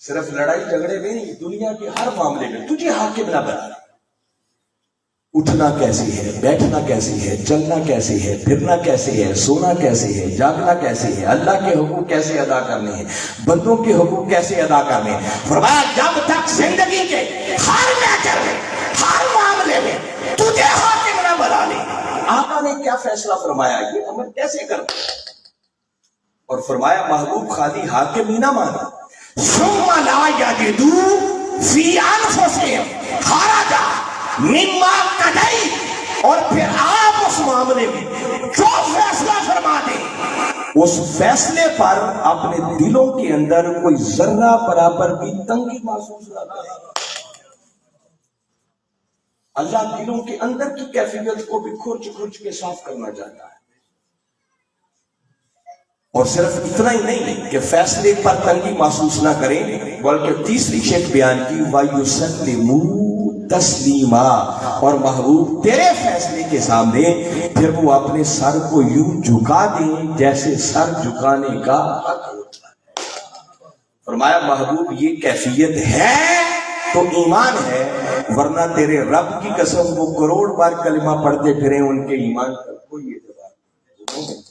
صرف لڑائی جھگڑے میں نہیں، دنیا کے ہر معاملے میں تجھے حاکم نہ بنا. اٹھنا کیسے ہے، بیٹھنا کیسے ہے، چلنا کیسے ہے، پھرنا کیسے ہے، سونا کیسے ہے، جاگنا کیسے ہے، اللہ کے حقوق کیسے ادا کرنے ہیں، بندوں کے حقوق کیسے ادا کرنے ہیں. فرمایا جب تک زندگی کے ہر میٹر میں، ہر معاملے میں تجھے حاکم نہ بنا لے. آقا نے کیا فیصلہ فرمایا، یہ عمل کیسے کرنا، اور فرمایا محبوب خالی حاکم ہی نہ مانا، ثم لا یجدوا فی انفسہم حرجا مما قضیت، اور پھر آپ اس معاملے میں جو فیصلہ فرما دیں اس فیصلے پر اپنے دلوں کے اندر کوئی ذرہ برابر بھی تنگی محسوس نہ کرے. اللہ دلوں کے اندر کی کیفیت کو بھی کھرچ کھرچ کے صاف کرنا چاہتا ہے. اور صرف اتنا ہی نہیں کہ فیصلے پر تنگی محسوس نہ کریں، بلکہ تیسری شیخ بیان کی وَيُسَلِّمُوا تسلیمًا، اور محبوب تیرے فیصلے کے سامنے پھر وہ اپنے سر کو یوں جھکا دیں جیسے سر جھکانے کا حق ہوتا ہے. فرمایا محبوب یہ کیفیت ہے تو ایمان ہے، ورنہ تیرے رب کی قسم وہ کروڑ بار کلمہ پڑھتے پھریں ان کے ایمان کا کوئی اعتبار نہیں.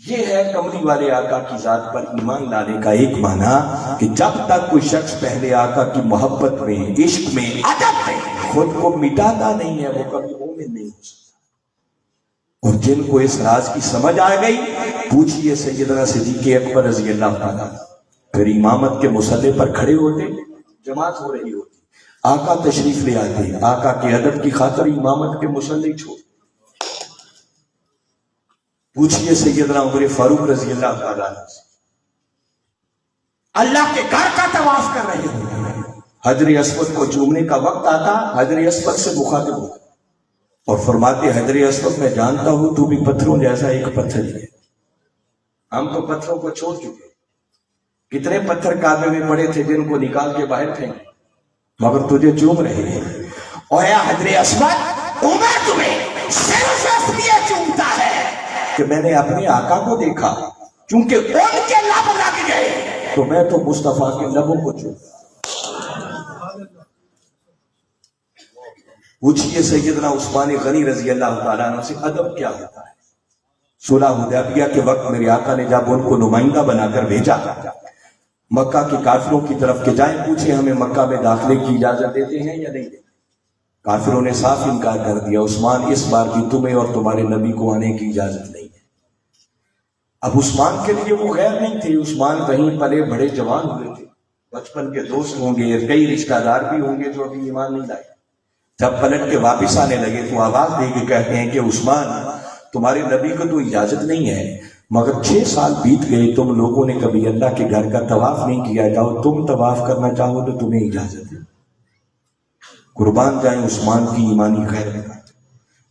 یہ ہے کملی والے آقا کی ذات پر ایمان لانے کا ایک معنی، کہ جب تک کوئی شخص پہلے آقا کی محبت میں، عشق میں، ادب میں خود کو مٹاتا نہیں ہے وہ کبھی مومن نہیں ہو سکتا. اور جن کو اس راز کی سمجھ آ گئی، پوچھئے سیدنا صدیق اکبر رضی اللہ تعالیٰ، پھر امامت کے مصلی پر کھڑے ہوتے، جماعت ہو رہی ہوتی، آقا تشریف لے آتے، آقا کے ادب کی خاطر امامت کے مصلی چھوڑ. پوچھئے سیدنا عمر فاروق رضی اللہ تعالیٰ اللہ کے گھر کا طواف کر رہے ہوتے، حجر اسود کو چومنے کا وقت آتا، حجر اسود سے مخاطب ہوتا اور فرماتے حجر اسود میں جانتا ہوں تو بھی پتھروں جیسا ایک پتھر ہی ہے. ہم تو پتھروں کو چھوڑ چکے، کتنے پتھر کعبے میں پڑے تھے جن کو نکال کے باہر پھینک، مگر تجھے چوم رہے ہیں. اور اے حجر اسود، عمر تمہیں صرف اس لیے چومتا ہے کہ میں نے اپنے آقا کو دیکھا، چونکہ ان کے لب لگ گئے تو میں تو مصطفیٰ کے لبوں کو چوم. پوچھئے سیدنا عثمان غنی رضی اللہ تعالیٰ عنہ سے ادب کیا ہوتا ہے. صلح حدیبیہ کے وقت میرے آقا نے جب ان کو نمائندہ بنا کر بھیجا مکہ کے کافروں کی طرف کہ جائیں پوچھیں ہمیں مکہ میں داخلے کی اجازت دیتے ہیں یا نہیں دیتے. کافروں نے صاف انکار کر دیا، عثمان اس بار بھی تمہیں اور تمہارے نبی کو آنے کی اجازت نہیں ہے. اب عثمان کے لیے وہ غیر نہیں تھے، عثمان کہیں پلے بڑے جوان ہوئے تھے، بچپن کے دوست ہوں گے، کئی رشتہ دار بھی ہوں گے جو ابھی ایمان نہیں لائے. جب پلٹ کے واپس آنے لگے تو آواز دے کے کہتے ہیں کہ عثمان تمہارے نبی کو تو اجازت نہیں ہے، مگر 6 سال بیت گئے تم لوگوں نے کبھی اللہ کے گھر کا طواف نہیں کیا، جاؤ تم طواف کرنا چاہو تو تمہیں اجازت ہے. قربان جائیں عثمان کی ایمانی خیر.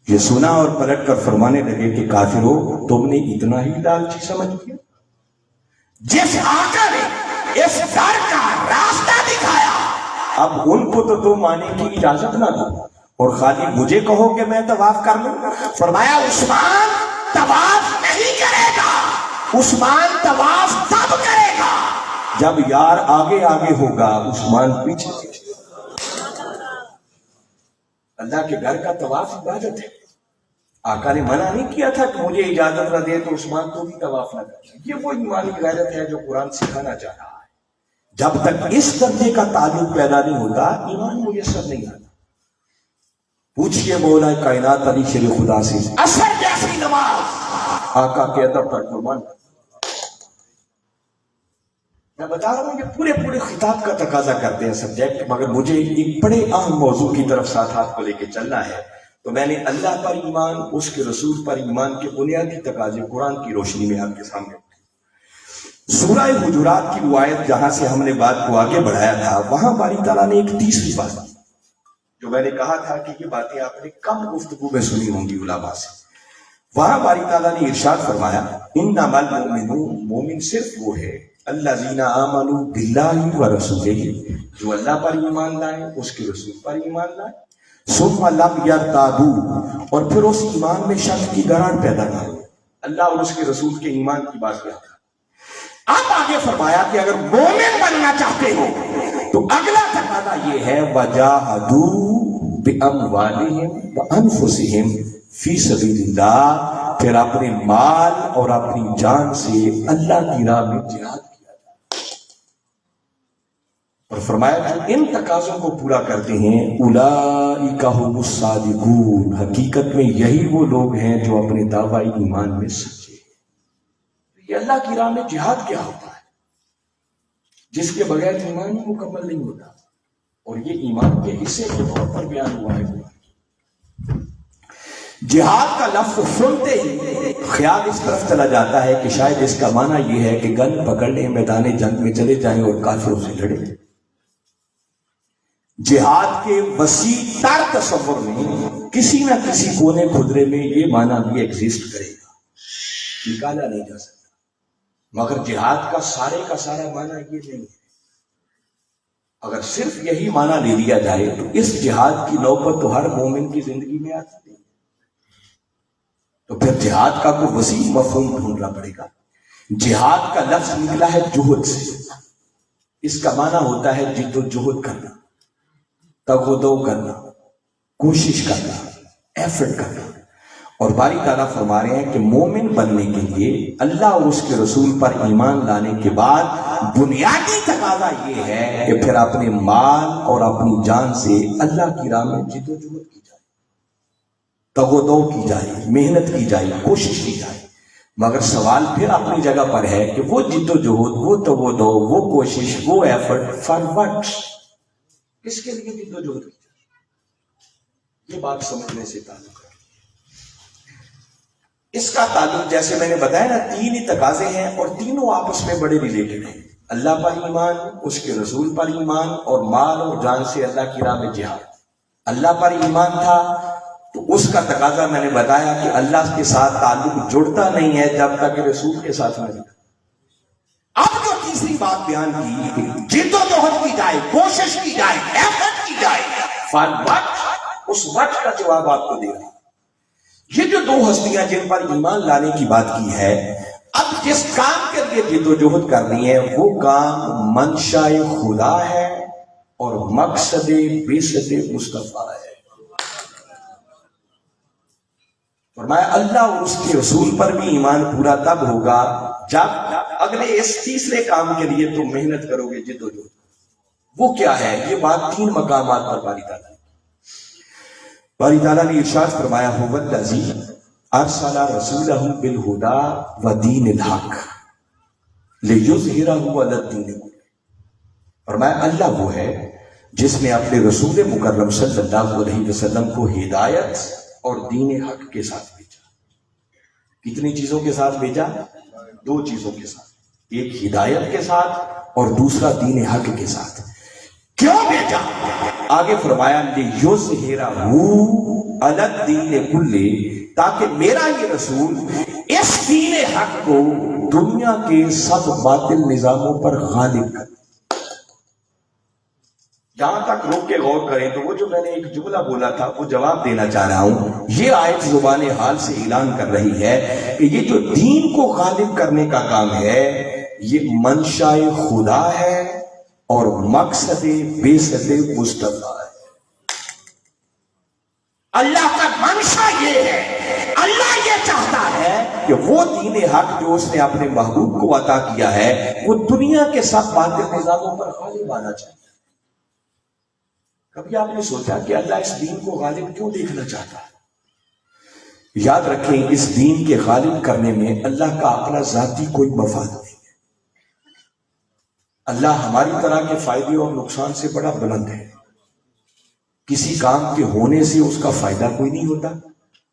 یہ سنا اور پلٹ کر فرمانے لگے کہ کافرو تم نے اتنا ہی لالچی سمجھ لیا، جس آقا نے اس گھر کا راستہ دکھایا اب ان کو تو تم آنے کی اجازت نہ دو اور خالی مجھے کہو کہ میں طواف کر لوں. فرمایا عثمان طواف نہیں کرے گا، عثمان طواف تب کرے گا جب یار آگے آگے ہوگا، عثمان پیچھے پیچھے. اللہ کے گھر کا طواف عبادت ہے. آقا نے منع نہیں کیا تھا کہ مجھے اجازت نہ دے تو عثمان تو بھی طواف نہ کر. یہ وہ ایمانی غیرت ہے جو قرآن سکھانا چاہ رہا ہے. جب تک اس درجے کا تعلق پیدا نہیں ہوتا ایمان میسر نہیں آتا. پوچھئے مولا کائنات علی شیر خدا سے اثر جیسی نماز آقا کے ادب پر قربان. میں بتا رہا ہوں یہ پورے خطاب کا تقاضا کرتے ہیں سبجیکٹ، مگر مجھے ایک بڑے اہم موضوع کی طرف ساتھ ہاتھ کو لے کے چلنا ہے. تو میں نے اللہ پر ایمان، اس کے رسول پر ایمان کے بنیادی تقاضے قرآن کی روشنی میں آپ کے سامنے رکھے. سورہ حجرات کی وہ آیت جہاں سے ہم نے بات کو آگے بڑھایا تھا، وہاں باری تعالیٰ نے ایک تیسری بات جو میں نے کہا تھا کہ یہ باتیں آپ نے کم گفتگو میں سنی ہوں گی علماء سے. وہاں باری تعالیٰ نے ارشاد فرمایا انما المؤمنون، مومن صرف وہ ہے الذین آمنوا باللہ و رسولہ، جو اللہ پر ایمان لائے، اس کے رسول پر ایمان لائے، ثم لم یرتابوا، اور پھر اس ایمان میں شک کی گراں پیدا نہ ہو۔ اللہ اور اس کے رسول کے ایمان کی بات کیا تھا۔ اب آگے فرمایا کہ اگر مومن بننا چاہتے ہو تو اگلا تقاضا یہ ہے وجاہدوا باموالہم وانفسہم فی سبیل اللہ، پھر اپنے مال اور اپنی جان سے اللہ کی راہ میں جہاد کیا جائے۔ اور فرمایا کہ ان تقاضوں کو پورا کرتے ہیں اولئک هم الصادقون، حقیقت میں یہی وہ لوگ ہیں جو اپنے دعوی ایمان میں سچے ہیں۔ یہ اللہ کی راہ میں جہاد کیا ہوتا ہے؟ جس کے بغیر ایمان ہی مکمل نہیں ہوتا، اور یہ ایمان کے حصے کے طور پر بیان ہوا ہے۔ جہاد کا لفظ سنتے ہی خیال اس طرف چلا جاتا ہے کہ شاید اس کا معنی یہ ہے کہ گن پکڑ لیں، میدان جنگ میں چلے جائیں اور کافروں سے لڑیں۔ جہاد کے وسیع تر تصور میں کسی نہ کسی کونے خدرے میں یہ معنی بھی ایگزسٹ کرے گا، نکالا نہیں جا سکتا، مگر جہاد کا سارا معنی یہ نہیں ہے۔ اگر صرف یہی معنی لے لیا جائے تو اس جہاد کی نوبت تو ہر مومن کی زندگی میں آتی ہے، تو پھر جہاد کا کوئی وسیع مفہوم ڈھونڈنا پڑے گا۔ جہاد کا لفظ نکلا ہے جہد سے، اس کا معنی ہوتا ہے جد و جہد کرنا، تگ و دو کرنا، کوشش کرنا، ایفرٹ کرنا۔ اور باری تعالیٰ فرما رہے ہیں کہ مومن بننے کے لیے اللہ اور اس کے رسول پر ایمان لانے کے بعد بنیادی تقاضا یہ ہے کہ پھر اپنے مال اور اپنی جان سے اللہ کی راہ میں جد و جہد کی جائے، تگ و دو کی جائے، محنت کی جائے، کوشش کی جائے۔ مگر سوال پھر اپنی جگہ پر ہے کہ وہ جد و جہد، وہ تگ و دو، وہ کوشش، وہ ایفرٹ فار وٹ، کس کے لیے جد و جہد کی جائے؟ یہ بات سمجھنے سے تعلق ہے۔ اس کا تعلق جیسے میں نے بتایا نا، تین ہی تقاضے ہیں اور تینوں آپس میں بڑے ریلیٹڈ ہیں۔ اللہ پر ایمان، اس کے رسول پر ایمان، اور مال اور جان سے اللہ کی راہ میں جہاد۔ اللہ پر ایمان تھا تو اس کا تقاضا میں نے بتایا کہ اللہ کے ساتھ تعلق جڑتا نہیں ہے جب تک رسول کے ساتھ نہ جڑتا۔ اب جو تیسری بات بیان کی کہ جد و جہد کی جائے، کوشش کی جائے، ایفرٹ کی جائے، فار وٹ، اس وٹ کا جواب آپ کو دے رہا۔ یہ جو دو ہستیاں جن پر ایمان لانے کی بات کی ہے، اب جس کام کے لیے جد و جہد کرنی ہے وہ کام منشاء خدا ہے اور مقصد بعثت مصطفیٰ ہے۔ فرمایا اللہ اور اس کے رسول پر بھی ایمان پورا تب ہوگا جب اگلے اس تیسرے کام کے لیے تم محنت کرو گے، جد و جہد۔ وہ کیا ہے؟ یہ بات تین مقامات پر باری تعالیٰ نے ارشاد فرمایا هو الذی ارسل رسولہ بالہدی ودین الحق لیظہرہ علی الدین کلہ۔ فرمایا اللہ وہ ہے جس نے اپنے رسول مکرم صلی اللہ علیہ وسلم کو ہدایت اور دین حق کے ساتھ بھیجا۔ کتنی چیزوں کے ساتھ بھیجا؟ دو چیزوں کے ساتھ، ایک ہدایت کے ساتھ اور دوسرا دین حق کے ساتھ۔ کیوں بھیجا؟ آگے فرمایا لیظہرہ علی الدین کلہ، تاکہ میرا یہ رسول اس دین حق کو دنیا کے سب باطل نظاموں پر غالب کر۔ جہاں تک روک کے غور کریں تو وہ جو میں نے ایک جملہ بولا تھا وہ جواب دینا چاہ رہا ہوں۔ یہ آیت زبان حال سے اعلان کر رہی ہے کہ یہ جو دین کو غالب کرنے کا کام ہے یہ منشاء خدا ہے اور مقصد بعثت مصطفیٰ ہے۔ اللہ کا منشا یہ ہے، اللہ یہ چاہتا ہے کہ وہ دین حق جو اس نے اپنے محبوب کو عطا کیا ہے وہ دنیا کے سب باطل نظاموں پر غالب آنا چاہتا ہے۔ کبھی آپ نے سوچا کہ اللہ اس دین کو غالب کیوں دیکھنا چاہتا ہے؟ یاد رکھیں اس دین کے غالب کرنے میں اللہ کا اپنا ذاتی کوئی مفاد نہیں ہے۔ اللہ ہماری طرح کے فائدے اور نقصان سے بڑا بلند ہے۔ کسی کام کے ہونے سے اس کا فائدہ کوئی نہیں ہوتا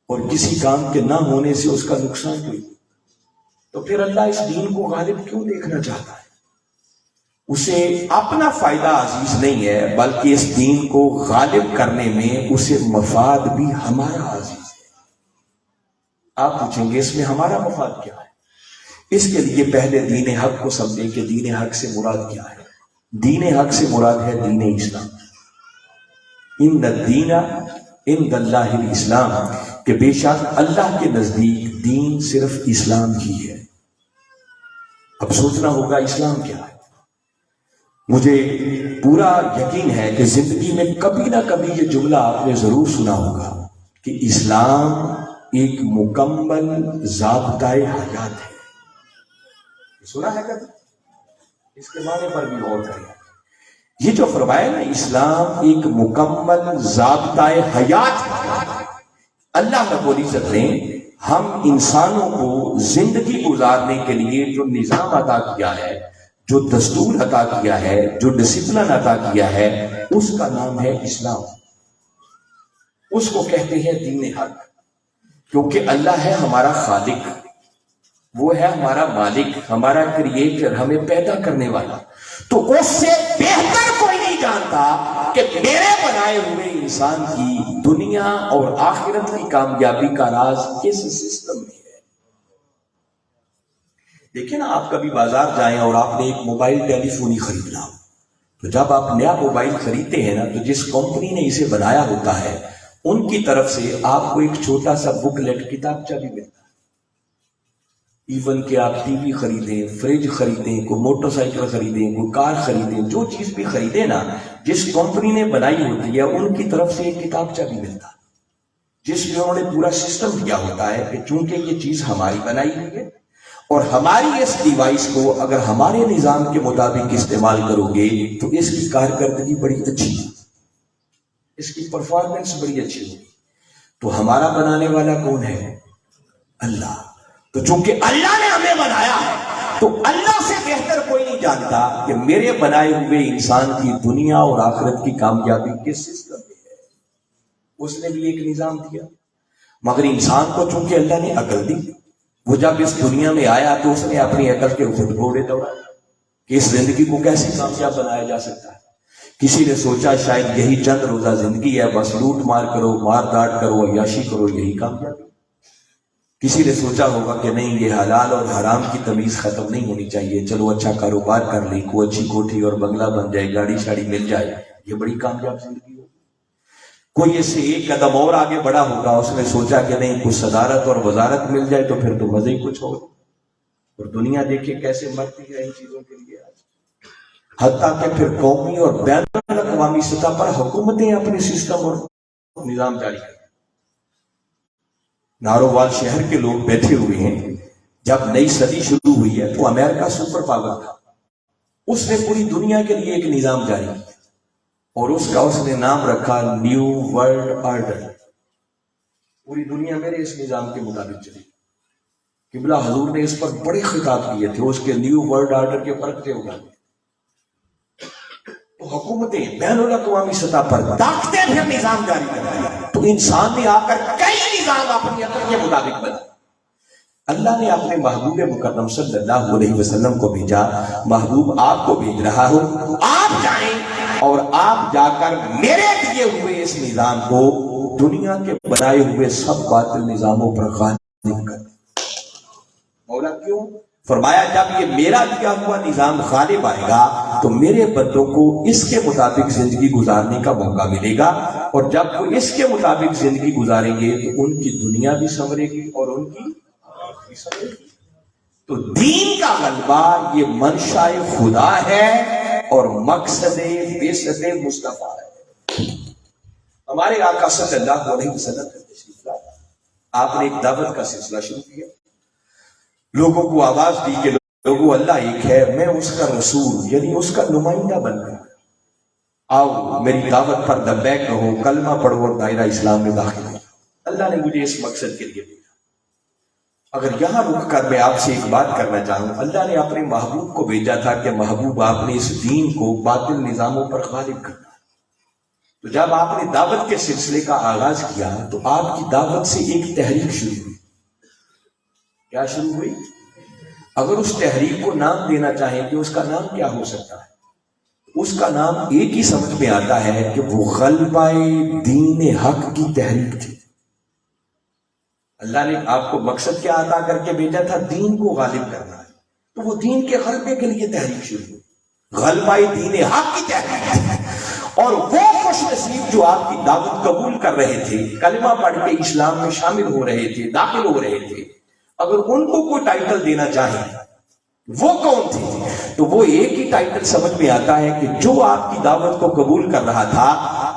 اور کسی کام کے نہ ہونے سے اس کا نقصان کوئی نہیں۔ تو پھر اللہ اس دین کو غالب کیوں دیکھنا چاہتا ہے؟ اسے اپنا فائدہ عزیز نہیں ہے بلکہ اس دین کو غالب کرنے میں اسے مفاد بھی ہمارا عزیز ہے۔ آپ پوچھیں گے اس میں ہمارا مفاد کیا ہے؟ اس کے لیے پہلے دین حق کو سمجھیں کہ دین حق سے مراد کیا ہے۔ دین حق سے مراد ہے دین اسلام۔ ان الدین عند اللہ الاسلام، کہ بے شک اللہ کے نزدیک دین صرف اسلام ہی ہے۔ اب سوچنا ہوگا اسلام کیا ہے۔ مجھے پورا یقین ہے کہ زندگی میں کبھی نہ کبھی یہ جملہ آپ نے ضرور سنا ہوگا کہ اسلام ایک مکمل ضابطۂ حیات ہے۔ سنا ہے کبھی؟ اس کے معنی پر بھی غور کریں۔ یہ جو فرمایا نا اسلام ایک مکمل ضابطۂ حیات ہے، اللہ رب العزت نے ہم انسانوں کو زندگی گزارنے کے لیے جو نظام عطا کیا ہے، جو دستور عطا کیا ہے، جو ڈسپلن عطا کیا ہے، اس کا نام ہے اسلام۔ اس کو کہتے ہیں دین حق، کیونکہ اللہ ہے ہمارا خالق، وہ ہے ہمارا مالک، ہمارا کریٹر، ہمیں پیدا کرنے والا۔ تو اس سے بہتر کوئی نہیں جانتا کہ میرے بنائے ہوئے انسان کی دنیا اور آخرت کی کامیابی کا راز کس سسٹم میں ہے۔ دیکھیں نا، آپ کبھی بازار جائیں اور آپ نے ایک موبائل ٹیلی فون ہی خریدنا ہو، تو جب آپ نیا موبائل خریدتے ہیں نا، تو جس کمپنی نے اسے بنایا ہوتا ہے ان کی طرف سے آپ کو ایک چھوٹا سا بک لیٹ کتابچہ بھی ملتا ہے۔ ایون کہ آپ ٹی وی خریدیں، فریج خریدیں، کوئی موٹر سائیکل خریدیں، کوئی کار خریدیں، جو چیز بھی خریدیں نا، جس کمپنی نے بنائی ہوتی ہے ان کی طرف سے ایک کتابچہ بھی ملتا ہے، جس میں انہوں نے پورا سسٹم دیا ہوتا ہے کہ چونکہ یہ چیز ہماری بنائی ہوئی ہے اور ہماری اس ڈیوائس کو اگر ہمارے نظام کے مطابق استعمال کرو گے تو اس کی کارکردگی بڑی اچھی ہے، اس کی پرفارمنس بڑی اچھی ہوگی۔ تو ہمارا بنانے والا کون ہے؟ اللہ۔ تو چونکہ اللہ نے ہمیں بنایا ہے تو اللہ سے بہتر کوئی نہیں جانتا کہ میرے بنائے ہوئے انسان کی دنیا اور آخرت کی کامیابی کس سسٹم میں ہے۔ اس نے بھی ایک نظام دیا، مگر انسان کو چونکہ اللہ نے عقل دی، وہ جب اس دنیا میں آیا تو اس نے اپنی عقل کے اوپر گھوڑے دوڑائے کہ اس زندگی کو کیسے کامیاب بنایا جا سکتا ہے۔ کسی نے سوچا شاید یہی چند روزہ زندگی ہے، بس لوٹ مار کرو، مار داڑ کرو، عیاشی کرو، یہی کامیابی۔ کسی نے سوچا ہوگا کہ نہیں، یہ حلال اور حرام کی تمیز ختم نہیں ہونی چاہیے، چلو اچھا کاروبار کر لیں، کوئی اچھی کوٹھی اور بنگلہ بن جائے، گاڑی شاڑی مل جائے، یہ بڑی کامیاب زندگی ہوگی۔ کوئی اس سے ایک قدم اور آگے بڑھا ہوگا، اس نے سوچا کہ نہیں، کچھ صدارت اور وزارت مل جائے تو پھر تو مزے ہی کچھ ہوگا۔ اور دنیا دیکھے کیسے مرتی ہے ان چیزوں کے لیے آج، حتیٰ کہ پھر قومی اور بین الاقوامی سطح پر حکومتیں اپنے سسٹم اور نظام جاری کریں۔ نارووال شہر کے لوگ بیٹھے ہوئے ہیں، جب نئی صدی شروع ہوئی ہے تو امریکہ سپر پاور تھا، اس نے پوری دنیا کے لیے ایک نظام جاری کیا اور اس نے نام رکھا نیو ورلڈ آرڈر۔ پوری دنیا میرے اس نظام کے مطابق چلی۔ قبلہ حضور نے اس پر بڑے خطاب کیے تھے، اس کے نیو ورلڈ آرڈر کے پرکھتے ہوگا۔ تو حکومتیں بین الاقوامی سطح پر طاقتیں پھر نظام جاری کر رہی ہیں، تو انسان نے آ کر کئی نظام اپنی عقل کے مطابق بنا۔ اللہ نے اپنے محبوب مکرم صلی اللہ علیہ وسلم کو بھیجا، محبوب آپ کو بھیج رہا ہوں، آپ جائیں اور آپ جا کر میرے دیے ہوئے اس نظام کو دنیا کے بنائے ہوئے سب باطل نظاموں پر غالب کر دیں۔ مولا کیوں؟ فرمایا جب یہ میرا دیا ہوا نظام غالب آئے گا تو میرے بندوں کو اس کے مطابق زندگی گزارنے کا موقع ملے گا، اور جب وہ اس کے مطابق زندگی گزاریں گے تو ان کی دنیا بھی سنورے گی اور ان کی بھی سنورے گی۔ تو دین کا غلبہ یہ منشاء خدا ہے اور مقصد بعثت مصطفیٰ ہے۔ ہمارے آقا صلی اللہ علیہ وسلم آپ نے ایک دعوت کا سلسلہ شروع کیا، لوگوں کو آواز دی کہ لوگوں اللہ ایک ہے، میں اس کا رسول یعنی اس کا نمائندہ بن کر آؤ، میری دعوت پر لبیک کہو، کلمہ پڑھو اور دائرہ اسلام میں داخل ہو۔ اللہ نے مجھے اس مقصد کے لیے بھیجا۔ اگر یہاں رک کر میں آپ سے ایک بات کرنا چاہوں، اللہ نے اپنے محبوب کو بھیجا تھا کہ محبوب آپ نے اس دین کو باطل نظاموں پر غالب کرنا۔ تو جب آپ نے دعوت کے سلسلے کا آغاز کیا تو آپ کی دعوت سے ایک تحریک شروع ہوئی۔ کیا شروع ہوئی؟ اگر اس تحریک کو نام دینا چاہیں کہ اس کا نام کیا ہو سکتا ہے، اس کا نام ایک ہی سمجھ میں آتا ہے کہ وہ غلبہ دین حق کی تحریک تھی۔ اللہ نے آپ کو مقصد کیا عطا کر کے بھیجا تھا؟ دین کو غالب کرنا ہے۔ تو وہ دین کے غلبے کے لیے تحریک شروع ہوئی، غلبہ دین حق کی تحریک، اور وہ خوش نصیب جو آپ کی دعوت قبول کر رہے تھے، کلمہ پڑھ کے اسلام میں شامل ہو رہے تھے، داخل ہو رہے تھے، اگر ان کو کوئی ٹائٹل دینا چاہیں وہ کون تھے؟ تو وہ ایک ہی ٹائٹل سمجھ میں آتا ہے کہ جو آپ کی دعوت کو قبول کر رہا تھا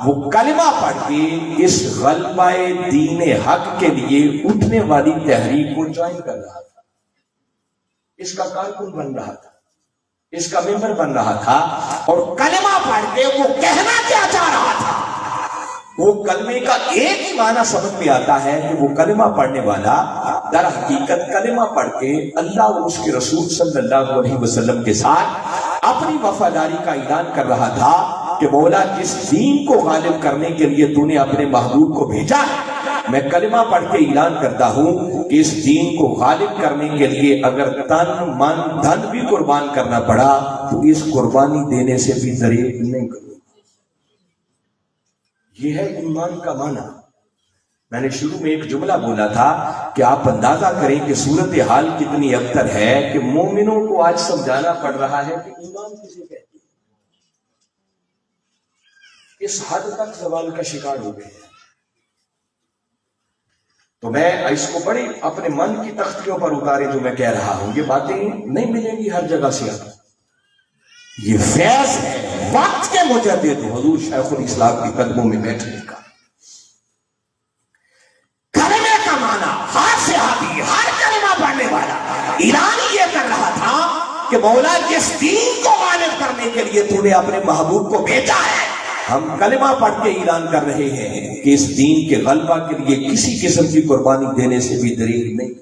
وہ کلمہ پڑھ کے اس غلبہ دین حق کے لیے اٹھنے والی تحریک کو جوائن کر رہا تھا، اس کا کارکن بن رہا تھا، اس کا ممبر بن رہا تھا، اور کلمہ پڑھ کے وہ کہنا کیا چاہ رہا تھا؟ وہ کلمے کا ایک ہی معنی سمجھ میں آتا ہے کہ وہ کلمہ پڑھنے والا در حقیقت کلمہ پڑھ کے اللہ اور اس کے رسول صلی اللہ علیہ وسلم کے ساتھ اپنی وفاداری کا اعلان کر رہا تھا کہ مولا جس دین کو غالب کرنے کے لیے تو نے اپنے محبوب کو بھیجا ہے، میں کلمہ پڑھ کے اعلان کرتا ہوں کہ اس دین کو غالب کرنے کے لیے اگر تن من دھن بھی قربان کرنا پڑا تو اس قربانی دینے سے بھی دریغ نہیں کروں۔ یہ ہے ایمان کا معنی۔ میں نے شروع میں ایک جملہ بولا تھا کہ آپ اندازہ کریں کہ صورتحال کتنی ابتر ہے کہ مومنوں کو آج سمجھانا پڑ رہا ہے کہ ایمان کسے کہتے ہیں، اس حد تک زوال کا شکار ہو گئے ہیں۔ تو میں اس کو بڑے اپنے من کی تختیوں پر اتارے جو میں کہہ رہا ہوں، یہ باتیں نہیں ملیں گی ہر جگہ سے آپ، یہ فیض ہے وقت کے مجدد حضور شیخ الاسلام کے قدموں میں بیٹھنے کا۔ کلمے کا معنی ہاتھ سے ہاتھی ہر کلمہ پڑھنے والا اعلان یہ کر رہا تھا کہ مولا جس دین کو غالب کرنے کے لیے تو نے اپنے محبوب کو بھیجا ہے، ہم کلمہ پڑھ کے اعلان کر رہے ہیں کہ اس دین کے غلبہ کے لیے کسی قسم کی قربانی دینے سے بھی دریغ نہیں،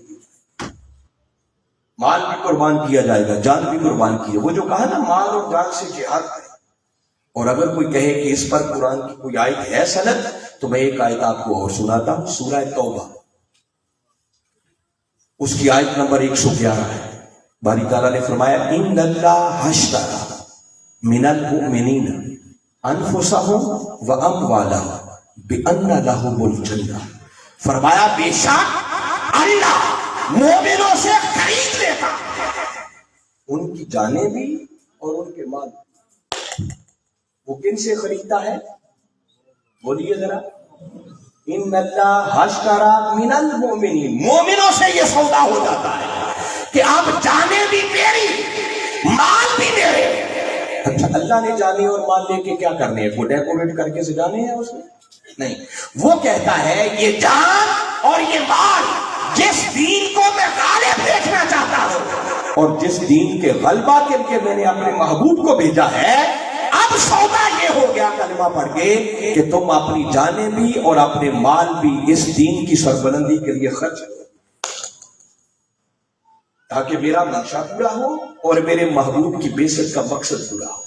مال بھی قربان کیا جائے گا، جان بھی قربان کیا۔ وہ جو کہا نا مال اور جان سے جہاد ہے، اور اگر کوئی کہے کہ اس پر قرآن کی کوئی آیت ہے سند، تو میں ایک آیت آپ کو اور سناتا ہوں، سورہ توبہ، اس کی آیت نمبر 111 ہے۔ باری تعالیٰ نے فرمایا ان اللہ اشتری من المؤمنین انفسهم واموالهم بان لهم الجنہ، فرمایا بے شک اللہ مومنوں سے خرید لیتا ان کی جانیں بھی اور ان کے مال۔ وہ کن سے خریدتا ہے؟ بولیے ذرا، ان اللہ اشتری من المؤمنین، مومنوں سے یہ سودا ہو جاتا ہے کہ اب جانیں بھی میری مال بھی میرے۔ اچھا اللہ نے جانے اور مال لے کے کیا کرنے ہیں؟ وہ ڈیکوریٹ کر کے سجانے ہیں اس میں؟ نہیں، وہ کہتا ہے یہ جان اور یہ مال جس دین کو میں غالب دیکھنا چاہتا ہوں اور جس دین کے غلبہ کے لیے میں نے اپنے محبوب کو بھیجا ہے، اب سودا یہ ہو گیا کلمہ پڑھ کے کہ تم اپنی جانیں بھی اور اپنے مال بھی اس دین کی سربلندی کے لیے خرچ کرو، تاکہ میرا منشا پورا ہو اور میرے محبوب کی بعثت کا مقصد پورا ہو۔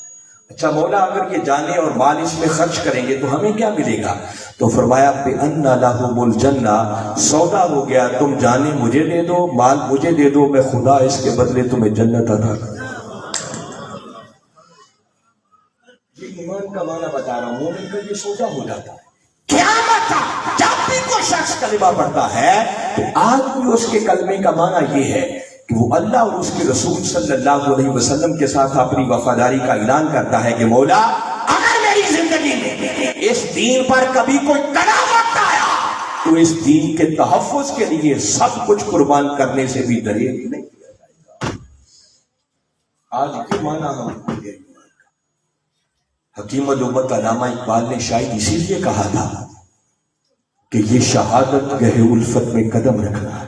اچھا مولا اگر یہ جانے اور مال اس میں خرچ کریں گے تو ہمیں کیا ملے گا؟ تو فرمایا بِأَنَّ لَهُمُ الْجَنَّةَ، سودا ہو گیا، تم جانے مجھے دے دو، مال مجھے دے دو، میں خدا اس کے بدلے تمہیں جنت عطا کروں۔ یہ ایمان کا معنی بتا رہا ہوں، مومن کا یہ سودا ہو جاتا ہے۔ قیامت جب بھی کوئی شخص کلمہ پڑھتا ہے تو آج بھی اس کے کلمے کا معنی یہ ہے کہ وہ اللہ اور اس کے رسول صلی اللہ علیہ وسلم کے ساتھ اپنی وفاداری کا اعلان کرتا ہے کہ مولا اگر میری زندگی میں اس دین پر کبھی کوئی کڑا وقت آیا تو اس دین کے تحفظ کے لیے سب کچھ قربان کرنے سے بھی دریغ نہیں کیا جائے گا۔ آج یہ معنی ہم بھول گئے۔ حکیم الامت علامہ اقبال نے شاید اسی لیے کہا تھا کہ یہ شہادت گہے الفت میں قدم رکھنا ہے،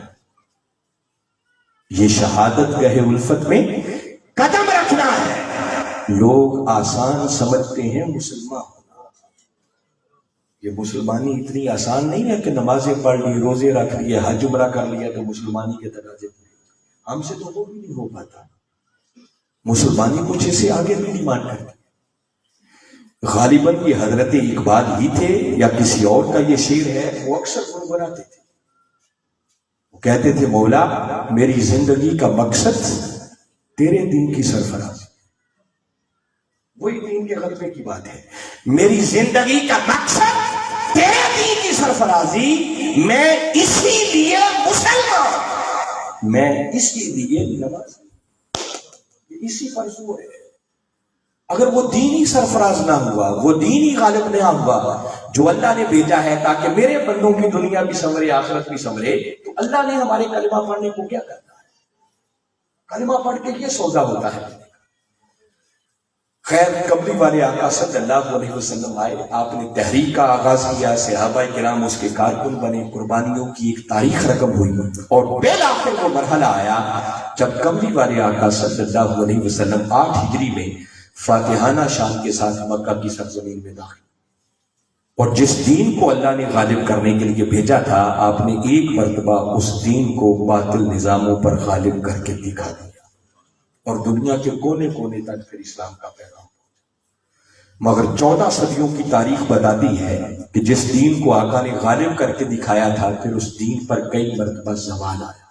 یہ شہادت گہے الفت میں قدم رکھنا ہے۔ لوگ آسان سمجھتے ہیں مسلمان ہونا، یہ مسلمانی اتنی آسان نہیں ہے کہ نمازیں پڑھ لی، روزے رکھ لیے، حج عمرہ کر لیا تو مسلمانی کے تقاضے پورے۔ ہم سے تو وہ بھی نہیں ہو پاتا، مسلمانی کچھ اسے آگے بھی ڈیمانڈ کرتی۔ غالباً یہ حضرت اقبال ہی تھے یا کسی اور کا یہ شعر ہے، وہ اکثر گنگناتے تھے، وہ کہتے تھے مولا میری زندگی کا مقصد تیرے دین کی سرفرازی، وہی دین کے غلبے کی بات ہے، میری زندگی کا مقصد تیرے دین کی سرفرازی، میں اسی لیے مسلمان، میں اسی لیے نماز۔ اسی پر زور ہے. اگر وہ دین ہی سرفراز نہ ہوا، وہ دین ہی غالب نہ ہوا جو اللہ نے بھیجا ہے تاکہ میرے بندوں کی دنیا بھی سنورے آخرت بھی سنورے، تو اللہ نے ہمارے کلمہ پڑھنے کو کیا کرنا ہے؟ کلمہ پڑھ کے یہ سودا ہوتا ہے. خیر، کملی والے آقا صلی اللہ علیہ وسلم آئے، آپ نے تحریک کا آغاز کیا، صحابہ کرام اس کے کارکن بنے، قربانیوں کی ایک تاریخ رقم ہوئی، اور بالآخر وہ مرحلہ آیا جب کملی والے آقا صلی اللہ علیہ وسلم 8 ہجری میں فاتحانہ شان کے ساتھ مکہ کی سرزمین میں داخل. اور جس دین کو اللہ نے غالب کرنے کے لیے بھیجا تھا، آپ نے ایک مرتبہ اس دین کو باطل نظاموں پر غالب کر کے دکھا دیا، اور دنیا کے کونے کونے تک پھر اسلام کا پیغام. مگر 14 صدیوں کی تاریخ بتاتی ہے کہ جس دین کو آقا نے غالب کر کے دکھایا تھا، پھر اس دین پر کئی مرتبہ زوال آیا.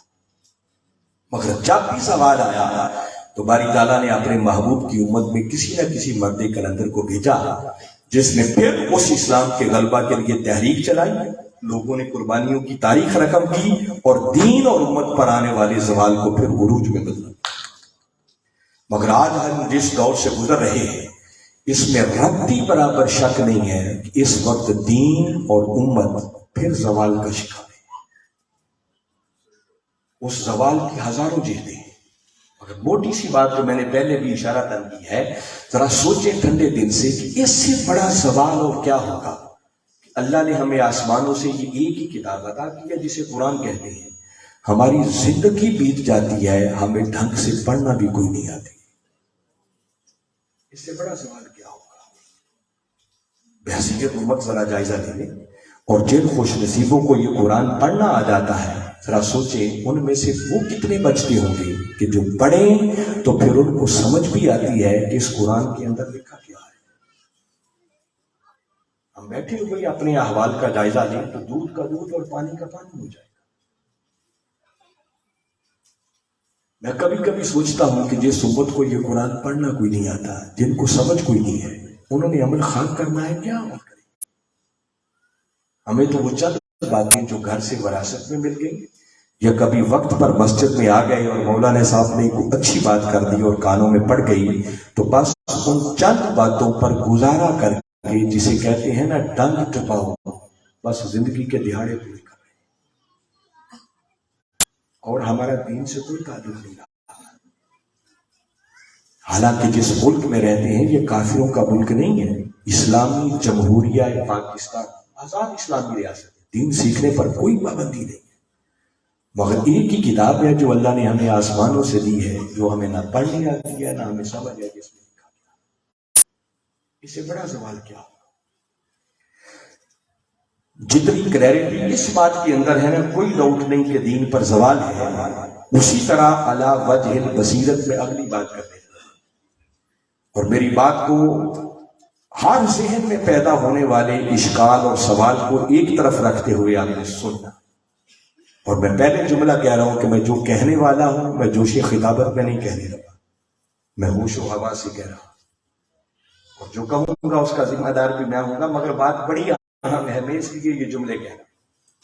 مگر جب بھی زوال آیا تو باری تعالیٰ نے اپنے محبوب کی امت میں کسی نہ کسی مرد کلندر کو بھیجا، جس نے پھر اس اسلام کے غلبہ کے لیے تحریک چلائی. لوگوں نے قربانیوں کی تاریخ رقم کی اور دین اور امت پر آنے والے زوال کو پھر عروج میں بدلا. مگر آج ہم جس دور سے گزر رہے ہیں، اس میں رتی برابر شک نہیں ہے کہ اس وقت دین اور امت پھر زوال کا شکار ہے. اس زوال کی ہزاروں جہتیں ہیں. مگر موٹی سی بات جو میں نے پہلے بھی اشارہ کی ہے، ذرا سوچیں ٹھنڈے دل سے کہ اس سے بڑا زوال اور کیا ہوگا. اللہ نے ہمیں آسمانوں سے یہ ایک ہی کتاب عطا کی ہے جسے قرآن کہتے ہیں. ہماری زندگی بیت جاتی ہے، ہمیں ڈھنگ سے پڑھنا بھی کوئی نہیں آتی. اس سے بڑا سوال کیا ہوگا؟ بحثیت امت ذرا جائزہ لے لیں، اور جن خوش نصیبوں کو یہ قرآن پڑھنا آ جاتا ہے، ذرا سوچیں ان میں سے وہ کتنے بچتے ہوں گے کہ جو پڑھیں تو پھر ان کو سمجھ بھی آتی ہے کہ اس قرآن کے اندر لکھا کیا ہے. ہم بیٹھے ہوئے اپنے احوال کا جائزہ لیں تو دودھ کا دودھ اور پانی کا پانی ہو جائے گا. میں کبھی کبھی سوچتا ہوں کہ جس امت کو یہ قرآن پڑھنا کوئی نہیں آتا، جن کو سمجھ کوئی نہیں ہے، انہوں نے عمل خاک کرنا ہے، کیا عمل کریں؟ ہمیں تو وہ چند باتیں جو گھر سے وراثت میں مل گئی، یا کبھی وقت پر مسجد میں آ گئے اور مولانا صاحب نے کوئی اچھی بات کر دی اور کانوں میں پڑ گئی، تو بس ان چند باتوں پر گزارا کر کے، جسے کہتے ہیں نا ڈنگ ٹپاؤ، بس زندگی کے دہاڑے پورے کر رہے ہیں، اور ہمارا دین سے کوئی تعلق نہیں رہا. حالانکہ جس ملک میں رہتے ہیں یہ کافروں کا ملک نہیں ہے، اسلامی جمہوریہ پاکستان آزاد اسلامی ریاست ہے، دین سیکھنے پر کوئی پابندی نہیں ہے. مگر ایک ہی کتاب ہے جو اللہ نے ہمیں آسمانوں سے دی ہے، جو ہمیں نہ پڑھنی آتی ہے نہ ہمیں سمجھ ہے جس میں لکھا گیا. اس سے بڑا سوال کیا ہوگا؟ جتنی کلیئرٹی اس بات کے اندر ہے نا، کوئی ڈاؤٹ نہیں کہ دین پر زوال ہے، اسی طرح علی وجہ البصیرت میں اگلی بات کرتے ہیں. اور میری بات کو ہر ذہن میں پیدا ہونے والے اشکال اور سوال کو ایک طرف رکھتے ہوئے آپ نے سننا. اور میں پہلے جملہ کہہ رہا ہوں کہ میں جو کہنے والا ہوں میں جوش خطابت میں نہیں کہنے لگا، میں ہوش و ہوا سے کہہ رہا ہوں، اور جو کہوں گا اس کا ذمہ دار بھی میں ہوں گا. مگر بات بڑی اہم ہے، میں اس لیے یہ جملے کہہ رہا ہوں.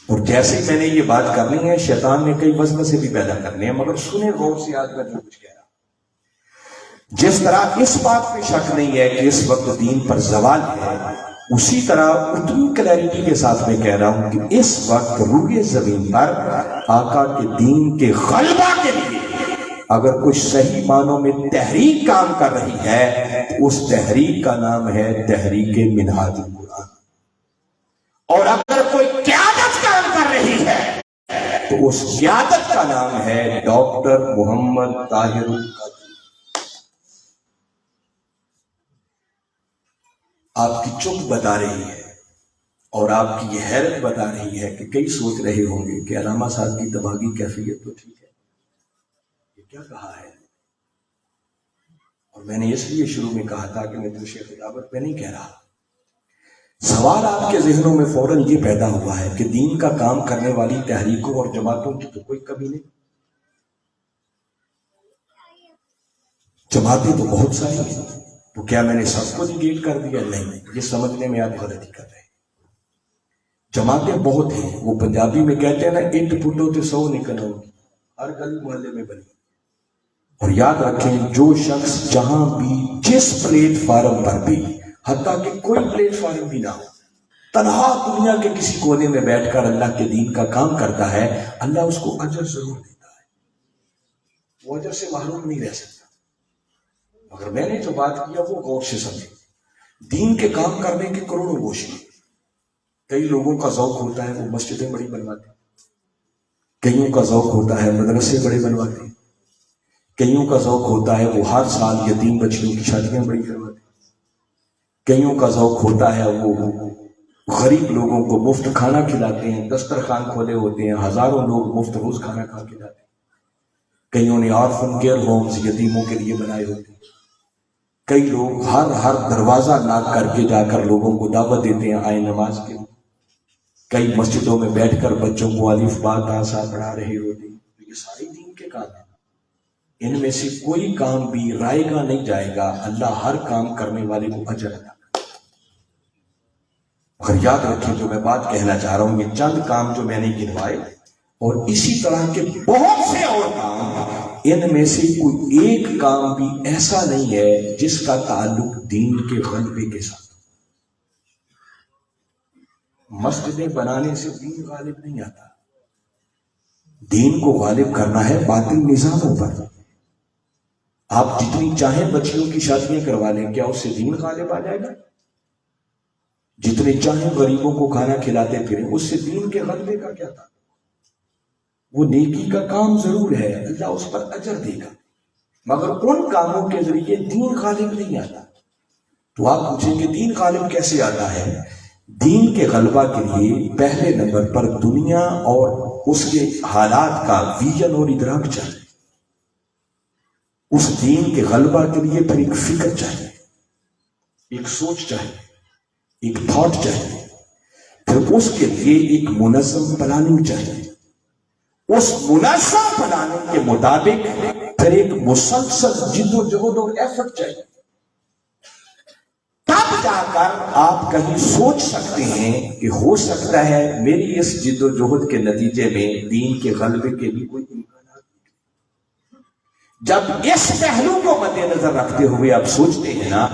اور جیسے ہی میں نے یہ بات کرنی ہے، شیطان نے کئی وسوسے بھی پیدا کرنے ہیں، مگر سنیں غور سے آج میں جو کچھ کہہ رہا ہوں. جس طرح اس بات پہ شک نہیں ہے کہ اس وقت دین پر زوال ہے، اسی طرح اتنی کلیئرٹی کے ساتھ میں کہہ رہا ہوں کہ اس وقت روئے زمین پر آقا کے دین کے غلبہ کے لیے اگر کچھ صحیح معنوں میں تحریک کام کر رہی ہے تو اس تحریک کا نام ہے تحریک منہاج القرآن. اور اگر کوئی قیادت کام کر رہی ہے تو اس قیادت کا نام ہے ڈاکٹر محمد طاہر القادری. آپ کی چپ بتا رہی ہے اور آپ کی یہ حیرت بتا رہی ہے کہ کئی سوچ رہے ہوں گے کہ علامہ صاحب کی دماغی کیفیت تو ٹھیک ہے، یہ کیا کہا ہے. اور میں نے اس لیے شروع میں کہا تھا کہ میں دوسرے خطابت پہ نہیں کہہ رہا. سوال آپ کے ذہنوں میں فوراً یہ پیدا ہوا ہے کہ دین کا کام کرنے والی تحریکوں اور جماعتوں کی تو کوئی کمی نہیں، جماعتیں تو بہت ساری ہیں، تو کیا میں نے سب کو نگیٹ کر دیا؟ نہیں، یہ سمجھنے میں آپ غلطی کر رہے ہیں. جماعتیں بہت ہیں، وہ پنجابی میں کہتے ہیں نا، اٹ پٹو تے 100 نکل ہوگی، ہر گلی محلے میں بنی. اور یاد رکھیں جو شخص جہاں بھی جس پلیٹ فارم پر بھی، حتیٰ کہ کوئی پلیٹ فارم بھی نہ ہو، تنہا دنیا کے کسی کونے میں بیٹھ کر اللہ کے دین کا کام کرتا ہے، اللہ اس کو اجر ضرور دیتا ہے، وہ اجر سے محروم نہیں رہ سکتا۔ مگر میں نے جو بات کیا وہ غور سے سمجھے، دین کے کام کرنے کے کروڑوں گوشے۔ کئی لوگوں کا ذوق ہوتا ہے وہ مسجدیں بڑی بنواتے ہیں، کئیوں کا ذوق ہوتا ہے مدرسے بڑے بنواتے ہیں، کئیوں کا ذوق ہوتا ہے وہ ہر سال یتیم بچیوں کی شادیاں بڑی کرواتے ہیں، کئیوں کا ذوق ہوتا ہے وہ غریب لوگوں کو مفت کھانا کھلاتے ہیں، دسترخوان کھولے ہوتے ہیں، ہزاروں لوگ مفت روز کھانا کھا کے جاتے ہیں، کئیوں نے آرفن کیئر ہومز یتیموں کے لیے بنائے ہوتے ہیں، کئی لوگ ہر دروازہ ناک کر کے جا کر لوگوں کو دعوت دیتے ہیں آئے نماز کے، کئی مسجدوں میں بیٹھ کر بچوں کو الف با تا سا پڑھا رہے ہوتے ہیں۔ یہ سارے دین کے کام ہیں، ان میں سے کوئی کام بھی رائے گا نہیں جائے گا، اللہ ہر کام کرنے والے کو اجر عطا کرے۔ اگر یاد رکھیں جو میں بات کہنا چاہ رہا ہوں، یہ چند کام جو میں نے گنوائے اور اسی طرح کے بہت سے اور کام، ان میں سے کوئی ایک کام بھی ایسا نہیں ہے جس کا تعلق دین کے غلبے کے ساتھ۔ مسجدیں بنانے سے دین غالب نہیں آتا، دین کو غالب کرنا ہے باطل نظاموں پر۔ آپ جتنی چاہیں بچیوں کی شادیاں کروا لیں، کیا اس سے دین غالب آ جائے گا؟ جتنے چاہیں غریبوں کو کھانا کھلاتے پھریں، اس سے دین کے غلبے کا کیا تھا؟ وہ نیکی کا کام ضرور ہے، اللہ اس پر اجر دے گا، مگر ان کاموں کے ذریعے دین غالب نہیں آتا۔ تو آپ پوچھیں کہ دین غالب کیسے آتا ہے؟ دین کے غلبہ کے لیے پہلے نمبر پر دنیا اور اس کے حالات کا ویژن اور ادراک چاہیے۔ اس دین کے غلبہ کے لیے پھر ایک فکر چاہیے، ایک سوچ چاہیے، ایک تھاٹ چاہیے، پھر اس کے لیے ایک منظم پلاننگ چاہیے، اس منظم پلاننگ کے مطابق پھر ایک مسلسل جد و جہد اور ایفرٹ چاہیے، تب جا کر آپ کہیں سوچ سکتے ہیں کہ ہو سکتا ہے میری اس جد و جہد کے نتیجے میں دین کے غلبے کے بھی کوئی امکانات۔ جب اس پہلو کو مد نظر رکھتے ہوئے آپ سوچتے ہیں نا،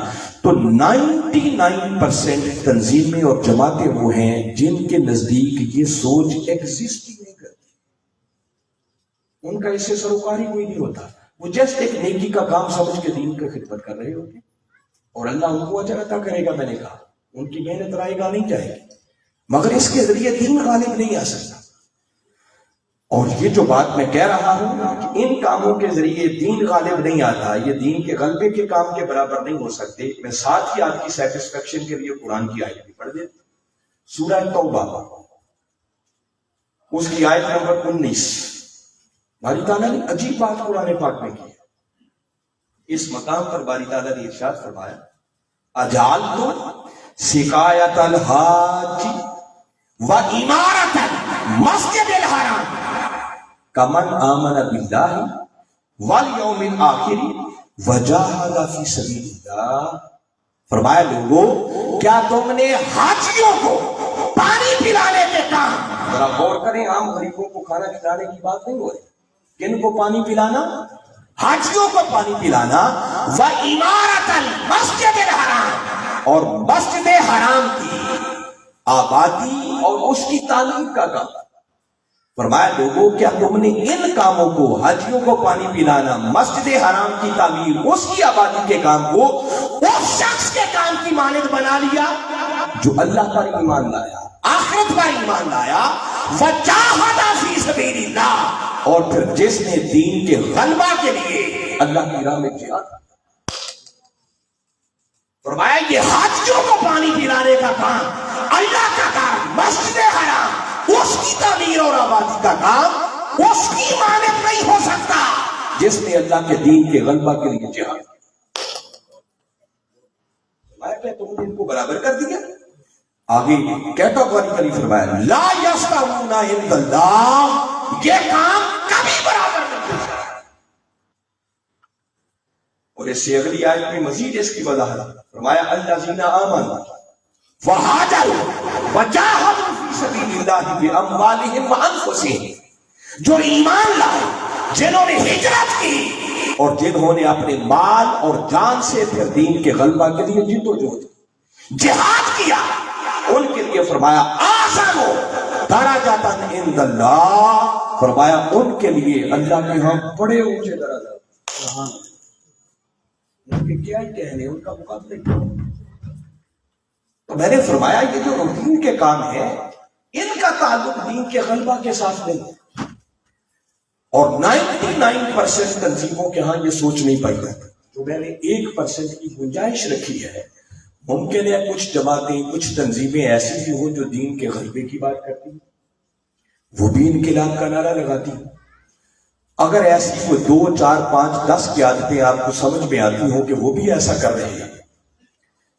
تو 99% تنظیمیں اور جماعتیں وہ ہیں جن کے نزدیک یہ سوچ ایگزسٹ ہی نہیں کرتی، ان کا اس سے سروکاری کوئی نہیں ہوتا، وہ جسٹ ایک نیکی کا کام سمجھ کے دین کی خدمت کر رہے ہوتے ہیں، اور اللہ ان کو اجر عطا کرے گا۔ میں نے کہا ان کی محنت رائے گا نہیں جائے گی، مگر اس کے ذریعے دین غالب نہیں آ سکتا۔ اور یہ جو بات میں کہہ رہا ہوں کہ ان کاموں کے ذریعے دین غالب نہیں آتا، یہ دین کے غلبے کے کام کے برابر نہیں ہو سکتے، میں ساتھ ہی آپ کی سیٹسفیکشن کے لیے قرآن کی آیت بھی پڑھ دیتا ہوں، سورہ توبہ اس کی آیت نمبر 19۔ باری تعالیٰ نے عجیب بات قرآن پاک میں کی ہے۔ اس مقام پر باری تعالیٰ نے ارشاد فرمایا، اجعلتم سقایۃ الحاج و عمارۃ المسجد الحرام کمن آمن باللہ والیوم الآخر وجاہد فی سبیل اللہ۔ فرمایا لوگوں کیا تم نے حاجیوں کو پانی پلانے کے کام، ذرا غور کریں، عام غریبوں کو کھانا کھلانے کی بات نہیں ہو رہی، کن کو پانی پلانا؟ حاجیوں کو پانی پلانا، وعمارۃ المسجد الحرام، اور مسجد حرام کی آبادی اور اس کی تعمیر کا کام۔ فرمایا لوگوں کیا تم نے ان کاموں کو، حاجیوں کو پانی پلانا، مسجد حرام کی تعمیر، اس کی آبادی کے کام کو اس شخص کے کام کی مانند بنا لیا جو اللہ پر ایمان لایا، آخرت پر ایمان لایا، وجاہد فی سبیل اللہ، اور پھر جس نے دین کے غلبہ کے لیے اللہ کی راہ میں جہاد۔ فرمایا یہ حاجیوں کو پانی پلانے کا کام، اللہ کا کام، مسجد حرام اس کی تعمیر اور آبادی کا کام اس کی مانند نہیں ہو سکتا جس نے اللہ کے دین کے غلبہ کے لیے جہاد کیا۔ کیا تم نے ان کو برابر کر دیا؟ آگے کیٹاگوریکلی فرمایا لا یستوون عند اللہ، یہ کام کبھی برابر نہیں ہو سکتا۔ اور اس سے اگلی آیت میں مزید اس کی وضاحت فرمایا الذین آمنوا وہاجروا وجاہدوا فی سبیل اللہ باموالہم وانفسہم، جو ایمان لائے، جنہوں نے ہجرت کی اور جنہوں نے اپنے مال اور جان سے پھر دین کے غلبہ کے لیے جدوجہد جہاد کیا، ان کے لیے فرمایا آسانو درجات عند اللہ، فرمایا ان کے لیے اللہ کے ہاں بڑے اونچے درجات، ان کے کیا ہی کہنے، ان کا مقابلہ کیا۔ تو میں نے فرمایا یہ جو روٹین کے کام ہے ان کا تعلق دین کے غلبہ کے ساتھ نہیں، اور 99% تنظیموں کے ہاں یہ سوچ نہیں پائی جاتی۔ تو میں نے 1% کی گنجائش رکھی ہے، ممکن ہے کچھ جماعتیں کچھ تنظیمیں ایسی بھی ہوں جو دین کے غلبے کی بات کرتی ہیں، وہ بھی انقلاب کا نعرہ لگاتی ہیں۔ اگر ایسی کوئی 2 4 5 10 کی عادتیں آپ کو سمجھ میں آتی ہوں کہ وہ بھی ایسا کر رہے ہیں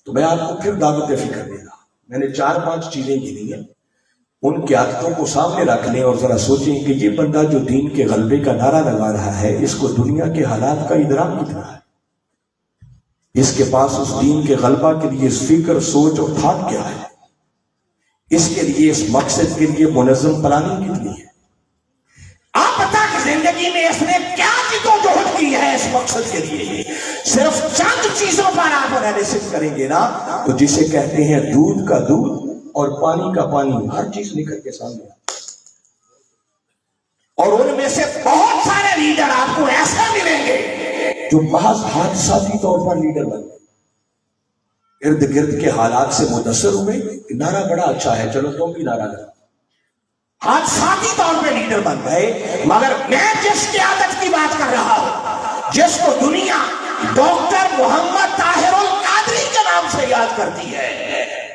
تو میں آپ کو پھر دعوت فکر دے رہا۔ میں نے 4 5 چیزیں گنی ہیں، ان کی عادتوں کو سامنے رکھ لیں اور ذرا سوچیں کہ یہ بندہ جو دین کے غلبے کا نعرہ لگا رہا ہے اس کو دنیا کے حالات کا ادراک کتنا ہے، اس کے پاس اس دین کے غلبہ کے لیے فکر سوچ اور تھاٹ کیا ہے، اس کے لیے اس مقصد کے لیے منظم پلاننگ کتنی ہے۔ آپ بتا کہ زندگی میں اس نے کیا جدوجہد کی ہے اس مقصد کے لیے، صرف چند چیزوں پر آپ انالیسس کریں گے نا تو جسے کہتے ہیں دودھ کا دودھ اور پانی کا پانی، ہر چیز نکل کے سامنے آتی۔ اور ان میں سے بہت سارے لیڈر آپ کو ایسے ملیں گے جو محض حادثاتی طور پر لیڈر بن گئے، ارد گرد کے حالات سے متاثر ہوئے کہ نعرہ بڑا اچھا ہے چلو تم بھی نعرہ لگا، حادثاتی طور پہ لیڈر بن گئے۔ مگر میں جس قیادت کی بات کر رہا ہوں، جس کو دنیا ڈاکٹر محمد طاہر القادری کے نام سے یاد کرتی ہے،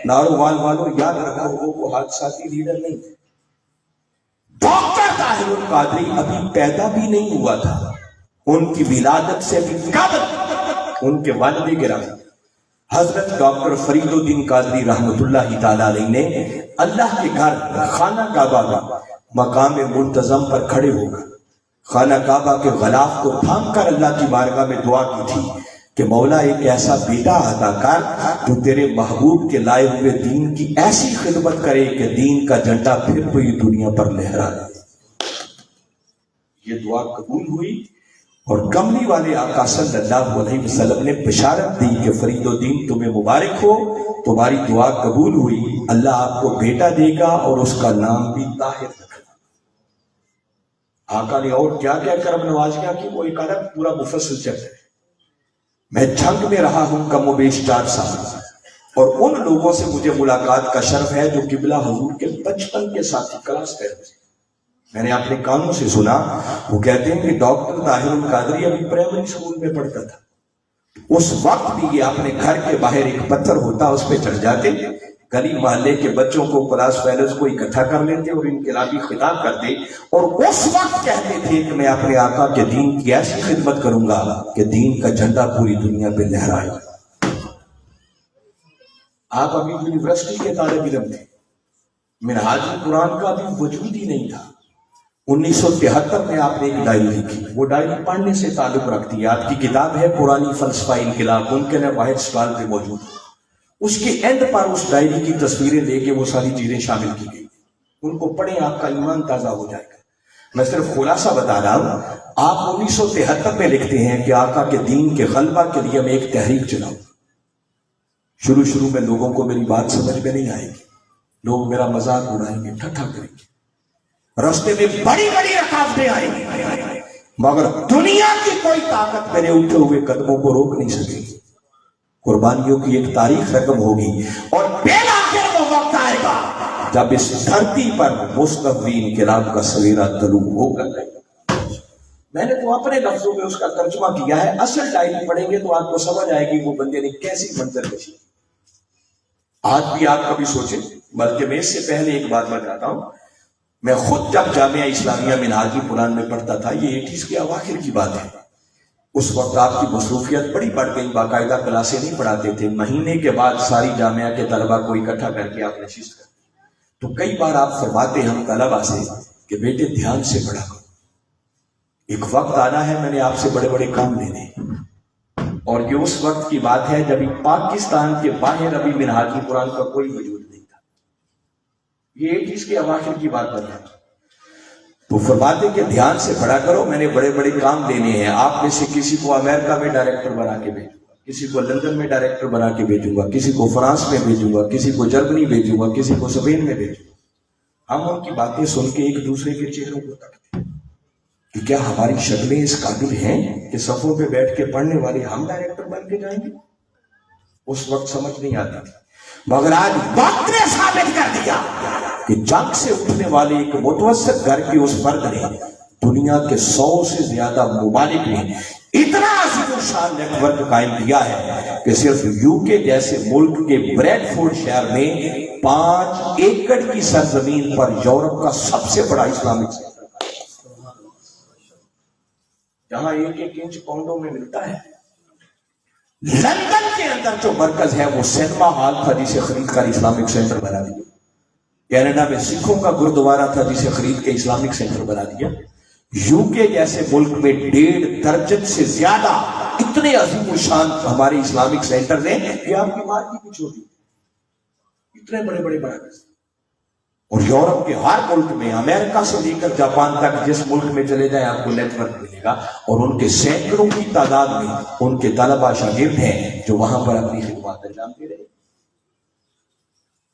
نارووال والوں یاد رکھو وہ حادثاتی لیڈر نہیں تھے۔ ڈاکٹر طاہر القادری ابھی پیدا بھی نہیں ہوا تھا، ان کی ولادت سے بھی قبل ان کے والد گرامی حضرت ڈاکٹر فرید الدین قادری رحمۃ اللہ تعالی علیہ نے اللہ کے گھر خانہ کعبہ کا مقام منتظم پر کھڑے ہو کر خانہ کعبہ کے غلاف کو تھام کر اللہ کی بارگاہ میں دعا کی تھی کہ مولا ایک ایسا بیٹا عطا کر جو تیرے محبوب کے لائے ہوئے دین کی ایسی خدمت کرے کہ دین کا جھنڈا پھر پوری دنیا پر لہرائے۔ یہ دعا قبول ہوئی اور کملی والے آقا صلی اللہ علیہ وسلم نے بشارت دی کہ فرید الدین تمہیں مبارک ہو، تمہاری دعا قبول ہوئی، اللہ آپ کو بیٹا دے گا اور اس کا نام بھی طاہر رکھنا۔ آقا نے اور کیا کیا کرم نوازیاں کی وہ ایک الگ پورا مفصل چیپٹر ہے۔ میں جنگ میں رہا ہوں کم و بیش 4 سال، اور ان لوگوں سے مجھے ملاقات کا شرف ہے جو قبلہ حضور کے بچپن کے ساتھی کلاس فیلو سے۔ میں نے اپنے کانوں سے سنا، وہ کہتے ہیں کہ ڈاکٹر طاہر القادری ابھی پرائمری اسکول میں پڑھتا تھا، اس وقت بھی یہ اپنے گھر کے باہر ایک پتھر ہوتا اس پہ چڑھ جاتے، گلی محلے کے بچوں کو کلاس فیلوز کو اکٹھا کر لیتے اور انقلابی خطاب کرتے، اور اس وقت کہتے تھے کہ میں اپنے آقا کے دین کی ایسی خدمت کروں گا کہ دین کا جھنڈا پوری دنیا پہ لہرائے۔ آپ ابھی یونیورسٹی کے طالب علم تھے، منہاج القرآن کا بھی وجود ہی نہیں تھا۔ 1973 میں آپ نے ایک ڈائری لکھی، وہ ڈائری پڑھنے سے تعلق رکھتی ہے۔ آپ کی کتاب ہے پرانی فلسفہ انقلاب، ممکن ہے واحد سٹال پہ موجود ہے۔ اس کے اینڈ پر اس ڈائری کی تصویریں لے کے وہ ساری چیزیں شامل کی گئی، ان کو پڑھیں آپ کا ایمان تازہ ہو جائے گا۔ میں صرف خلاصہ بتا رہا ہوں، آپ 1973 میں لکھتے ہیں کہ آقا کے دین کے غلبہ کے لیے میں ایک تحریک چلاؤں۔ شروع میں لوگوں کو میری بات سمجھ میں نہیں آئے گی، لوگ میرا مذاق اڑائیں گے، ٹھٹھا کریں گے، راستے میں بڑی بڑی رکاوٹیں آئیں گی، مگر دنیا کی کوئی طاقت میرے اٹھے ہوئے قدموں کو روک نہیں سکے گی۔ قربانیوں کی ایک تاریخ رقم ہوگی اور بالآخر وہ وقت آئے گا جب اس دھرتی پر مستقبی انقلاب کا سویرا طلوع ہوگا۔ میں نے تو اپنے لفظوں میں اس کا ترجمہ کیا ہے، اصل ڈائری پڑھیں گے تو آپ کو سمجھ آئے گی وہ بندے نے کیسی منظر کشی۔ آج بھی آپ کبھی سوچیں، بلکہ میں اس سے پہلے ایک بات بتاتا ہوں، میں خود جب جامعہ اسلامیہ منہاج القرآن میں پڑھتا تھا، یہ 80s کے اواخر کی بات ہے، اس وقت آپ کی مصروفیت بڑی بڑھ گئی، باقاعدہ کلاسیں نہیں پڑھاتے تھے، مہینے کے بعد ساری جامعہ کے طلبہ کو اکٹھا کر کے آپ نشست کرتے، تو کئی بار آپ فرماتے ہم طلبہ سے کہ بیٹے دھیان سے پڑھا کرو، ایک وقت آنا ہے میں نے آپ سے بڑے بڑے کام لینے، اور یہ اس وقت کی بات ہے جب پاکستان کے باہر ابھی منہاج القرآن کا کوئی وجود نہیں تھا، یہ 80s کے اواخر کی بات بتا۔ تو فرماتے کہ دھیان سے پڑھا کرو، میں نے بڑے بڑے کام لینے ہیں، آپ میں سے کسی کو امریکہ میں ڈائریکٹر بنا کے بھیجوں گا، کسی کو لندن میں ڈائریکٹر بنا کے بھیجوں گا، کسی کو فرانس میں بھیجوں گا، کسی کو جرمنی بھیجوں گا، کسی کو اسپین میں بھیجوں گا۔ ہم ان کی باتیں سن کے ایک دوسرے کے چہروں کو تکتے ہیں کہ کیا ہماری شکلیں اس قابل ہیں کہ صفوں پہ بیٹھ کے پڑھنے والے ہم ڈائریکٹر بن کے جائیں گے؟ اس وقت سمجھ نہیں آتی تھی، مگر آج وقت نے ثابت کر دیا کہ جنگ سے اٹھنے والے ایک متوسط گھر کے اس فرد نے دنیا کے 100 سے زیادہ ممالک میں اتنا عظیم الشان نیٹ ورک قائم کیا ہے کہ صرف یو کے جیسے ملک کے بریڈ فورڈ شہر میں 5 ایکڑ کی سرزمین پر یورپ کا سب سے بڑا اسلامک سینٹر ہے، جہاں 1 انچ پاؤنڈوں میں ملتا ہے۔ لندن کے اندر جو مرکز ہے وہ سینما ہال تھا جسے خرید کر اسلامک سینٹر بنا دیا۔ کینیڈا میں سکھوں کا گردوارہ تھا جسے خرید کے اسلامک سینٹر بنا دیا۔ یو کے جیسے ملک میں 1.5 درجن سے زیادہ اتنے عظیم الشان ہمارے اسلامک سینٹر ہیں کہ آپ کی مارکیٹ بھی چھوٹی، اتنے بڑے بڑے مراکز۔ اور یورپ کے ہر ملک میں، امریکہ سے لے کر جاپان تک، جس ملک میں چلے جائیں آپ کو نیٹ ورک ملے گا، اور ان کے سینکڑوں کی تعداد میں ان کے طلبہ شاگرد ہیں جو وہاں پر اپنی خدمات انجام دے رہے ہیں۔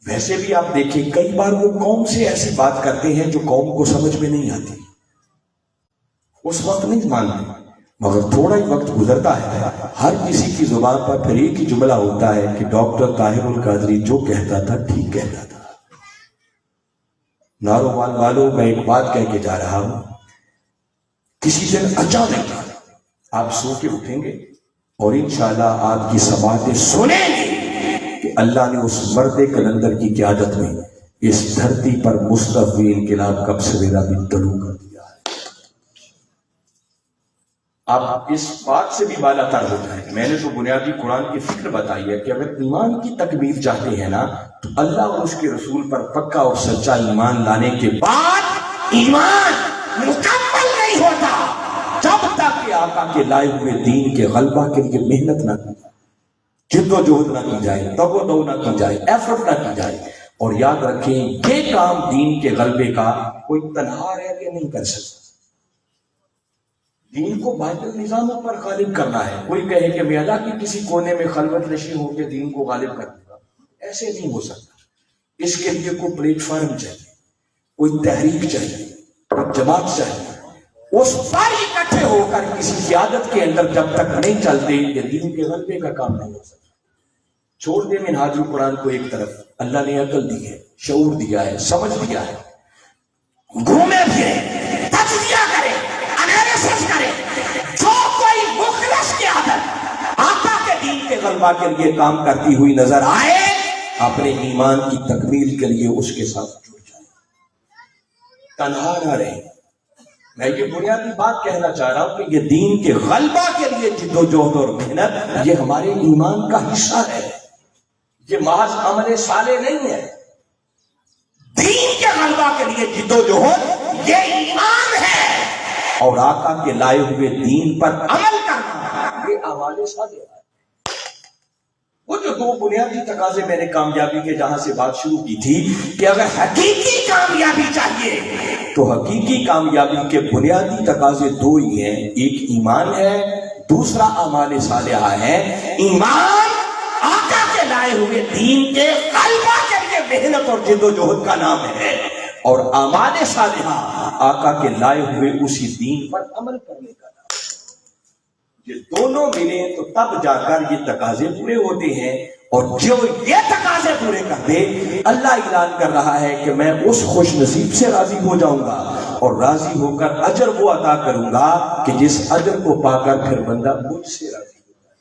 ویسے بھی آپ دیکھیں کئی بار وہ قوم سے ایسی بات کرتے ہیں جو قوم کو سمجھ میں نہیں آتی، اس وقت نہیں مانتے، مگر تھوڑا ہی وقت گزرتا ہے ہر کسی کی زبان پر پھر ایک ہی جملہ ہوتا ہے کہ ڈاکٹر طاہر القادری جو کہتا تھا ٹھیک کہتا تھا۔ نارووال والوں، میں ایک بات کہہ کے جا رہا ہوں، کسی دن اچانک آپ سو کے اٹھیں گے اور انشاءاللہ آپ کی سماعتیں سنیں گے کہ اللہ نے اس مرد کلندر کی قیادت میں اس دھرتی پر مصطفی انقلاب کا سویرا بھی طلوع کر دیا ہے۔ آپ اس بات سے بھی بالا تر ہو جائیں، میں نے تو بنیادی قرآن کی فکر بتائی ہے کہ اگر ایمان کی تکمیل چاہتے ہیں نا تو اللہ اور اس کے رسول پر پکا اور سچا ایمان لانے کے بعد ایمان مکمل نہیں ہوتا جب تک کہ آقا کے لائے ہوئے دین کے غلبہ کے لیے محنت نہ کی جائے، جد و جہد نہ کی جائے، تگ و دو نہ کی جائے، ایفرٹ نہ کی جائے۔ اور یاد رکھیں یہ کام دین کے غلبے کا کوئی تنہا رہ کے نہیں کر سکتا، دین کو باطل نظاموں پر غالب کرنا ہے۔ کوئی کہے کہ میں اللہ کی کسی کونے میں خلوت نشین ہو کے دین کو غالب کر دوں گا، ایسے نہیں ہو سکتا۔ اس کے لیے کوئی پلیٹ فارم چاہیے، کوئی تحریک چاہیے، کوئی جماعت چاہیے، اس پر اکٹھے ہو کر کسی قیادت کے اندر جب تک نہیں چلتے یہ دین کے غلبے کا کام نہیں ہو سکتا۔ چھوڑ دیں منہاج القرآن کو ایک طرف، اللہ نے عقل دی ہے، شعور دیا ہے، سمجھ دیا ہے، گھومے پھرے، تجزیہ کرے، انالیسس کرے۔ جو کوئی مخلص کی عادت آقا کے دین کے غلبہ کے لیے کام کرتی ہوئی نظر آئے، اپنے ایمان کی تکمیل کے لیے اس کے ساتھ جڑ جائے، تنہا نہ رہے۔ میں یہ بنیادی بات کہنا چاہ رہا ہوں کہ یہ دین کے غلبہ کے لیے جد و جہد اور محنت یہ ہمارے ایمان کا حصہ ہے، یہ محض عمل صالح نہیں ہے۔ دین کے غلبہ کے لیے جد و جہد یہ ایمان ہے، اور آقا کے لائے ہوئے دین پر عمل کرنا یہ اعمال صالح ہے۔ وہ جو 2 بنیادی تقاضے میں نے کامیابی کے جہاں سے بات شروع کی تھی کہ اگر حقیقی کامیابی چاہیے تو حقیقی کامیابی کے بنیادی تقاضے 2 ہی ہیں، ایک ایمان ہے، دوسرا اعمال صالحہ ہے۔ ایمان آقا کے لائے ہوئے دین کے غلبہ کے لیے محنت اور جد و جہد کا نام ہے، اور اعمال صالحہ آقا کے لائے ہوئے اسی دین پر عمل کرنے کا نام۔ یہ دونوں ملیں تو تب جا کر یہ تقاضے پورے ہوتے ہیں، اور جو یہ تقاضے پورے کر دے اللہ اعلان کر رہا ہے کہ میں اس خوش نصیب سے راضی ہو جاؤں گا، اور راضی ہو کر اجر وہ عطا کروں گا کہ جس اجر کو پا کر پھر بندہ مجھ سے راضی ہو جائے۔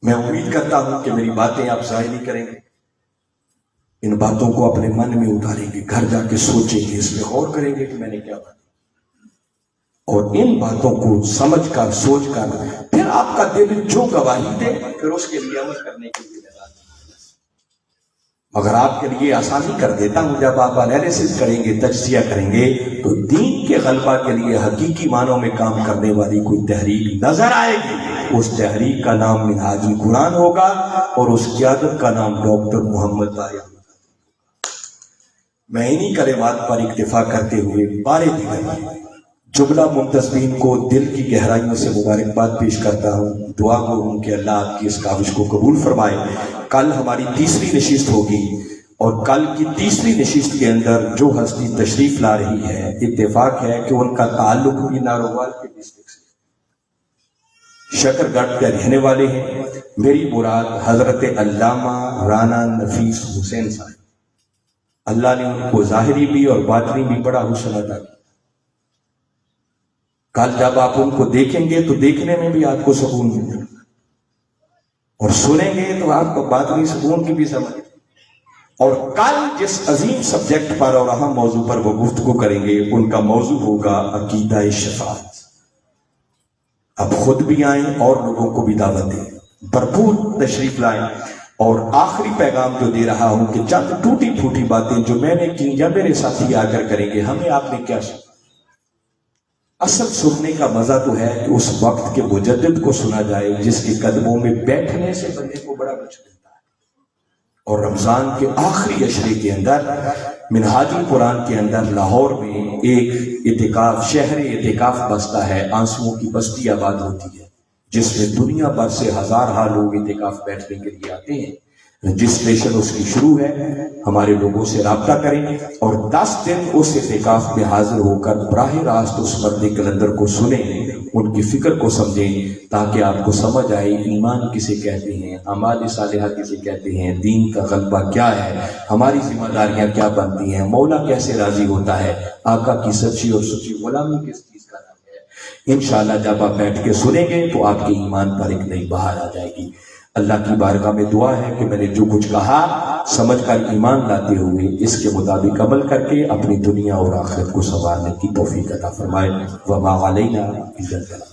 میں امید کرتا ہوں کہ میری باتیں آپ ضائع نہیں کریں گے، ان باتوں کو اپنے من میں اتاریں گے، گھر جا کے سوچیں گے، اس میں غور کریں گے کہ میں نے کیا بات، اور ان باتوں کو سمجھ کر سوچ کر پھر آپ کا دل جو گواہی دے پھر اس کے لیے عمل کرنے کے لیے تیار ہے۔ مگر آپ کے لیے آسانی کر دیتا ہوں، جب آپ انالیسس کریں گے، تجزیہ کریں گے تو دین کے غلبہ کے لیے حقیقی معنوں میں کام کرنے والی کوئی تحریک نظر آئے گی، اس تحریک کا نام منہاج القرآن ہوگا، اور اس قیادت کا نام ڈاکٹر محمد طاہر۔ میں انہی کلمات پر اکتفا کرتے ہوئے بارے دیگر جملہ منتظمین کو دل کی گہرائیوں سے مبارکباد پیش کرتا ہوں. دعا گو ہوں کہ اللہ آپ کی اس کاوش کو قبول فرمائے. کل ہماری تیسری نشست ہوگی اور کل کی تیسری نشست کے اندر جو ہستی تشریف لا رہی ہے اتفاق ہے کہ ان کا تعلق بھی نارووال کے ڈسٹرکٹ سے شکر گڑھ کے رہنے والے ہیں. میری مراد حضرت علامہ رانا نفیس حسین صاحب. اللہ نے ان کو ظاہری بھی اور باطنی بھی بڑا حسن عطا کیا. کل جب آپ ان کو دیکھیں گے تو دیکھنے میں بھی آپ کو سکون ملے گا اور سنیں گے تو آپ کو باطنی سکون کی بھی سمجھ. اور کل جس عظیم سبجیکٹ پر اور اہم موضوع پر وہ گفتگو کریں گے ان کا موضوع ہوگا عقیدہ شفاعت. اب خود بھی آئیں اور لوگوں کو بھی دعوت دیں, بھرپور تشریف لائیں. اور آخری پیغام جو دے رہا ہوں کہ چند ٹوٹی پھوٹی باتیں جو میں نے کی یا میرے ساتھی آ کر کریں گے, ہمیں آپ نے کیا سنا. اصل سننے کا مزہ تو ہے کہ اس وقت کے مجدد کو سنا جائے جس کے قدموں میں بیٹھنے سے بندے کو بڑا کچھ ملتا ہے. اور رمضان کے آخری عشرے کے اندر منہاج القرآن کے اندر لاہور میں ایک اعتکاف شہر اعتکاف بستا ہے, آنسوؤں کی بستی آباد ہوتی ہے, جس میں دنیا بھر سے ہزارہ لوگ اعتکاف بیٹھنے کے لیے آتے ہیں. رجسٹریشن اس کی شروع ہے. ہمارے لوگوں سے رابطہ کریں اور 10 دن اس اعتکاف میں حاضر ہو کر براہ راست اس مرد کلندر کو سنیں, ان کی فکر کو سمجھیں تاکہ آپ کو سمجھ آئے ایمان کسے کہتے ہیں, اعمال صالحہ کسے کہتے ہیں, دین کا غلبہ کیا ہے, ہماری ذمہ داریاں کیا بنتی ہیں, مولا کیسے راضی ہوتا ہے, آقا کی سچی اور سچی غلامی کس چیز کا نام ہے. انشاءاللہ جب آپ بیٹھ کے سنیں گے تو آپ کے ایمان پر ایک نئی بہار آ جائے گی. اللہ کی بارگاہ میں دعا ہے کہ میں نے جو کچھ کہا سمجھ کر ایمان لاتے ہوئے اس کے مطابق عمل کر کے اپنی دنیا اور آخرت کو سنوارنے کی توفیق عطا فرمائے. وما علینا الا البلاغ.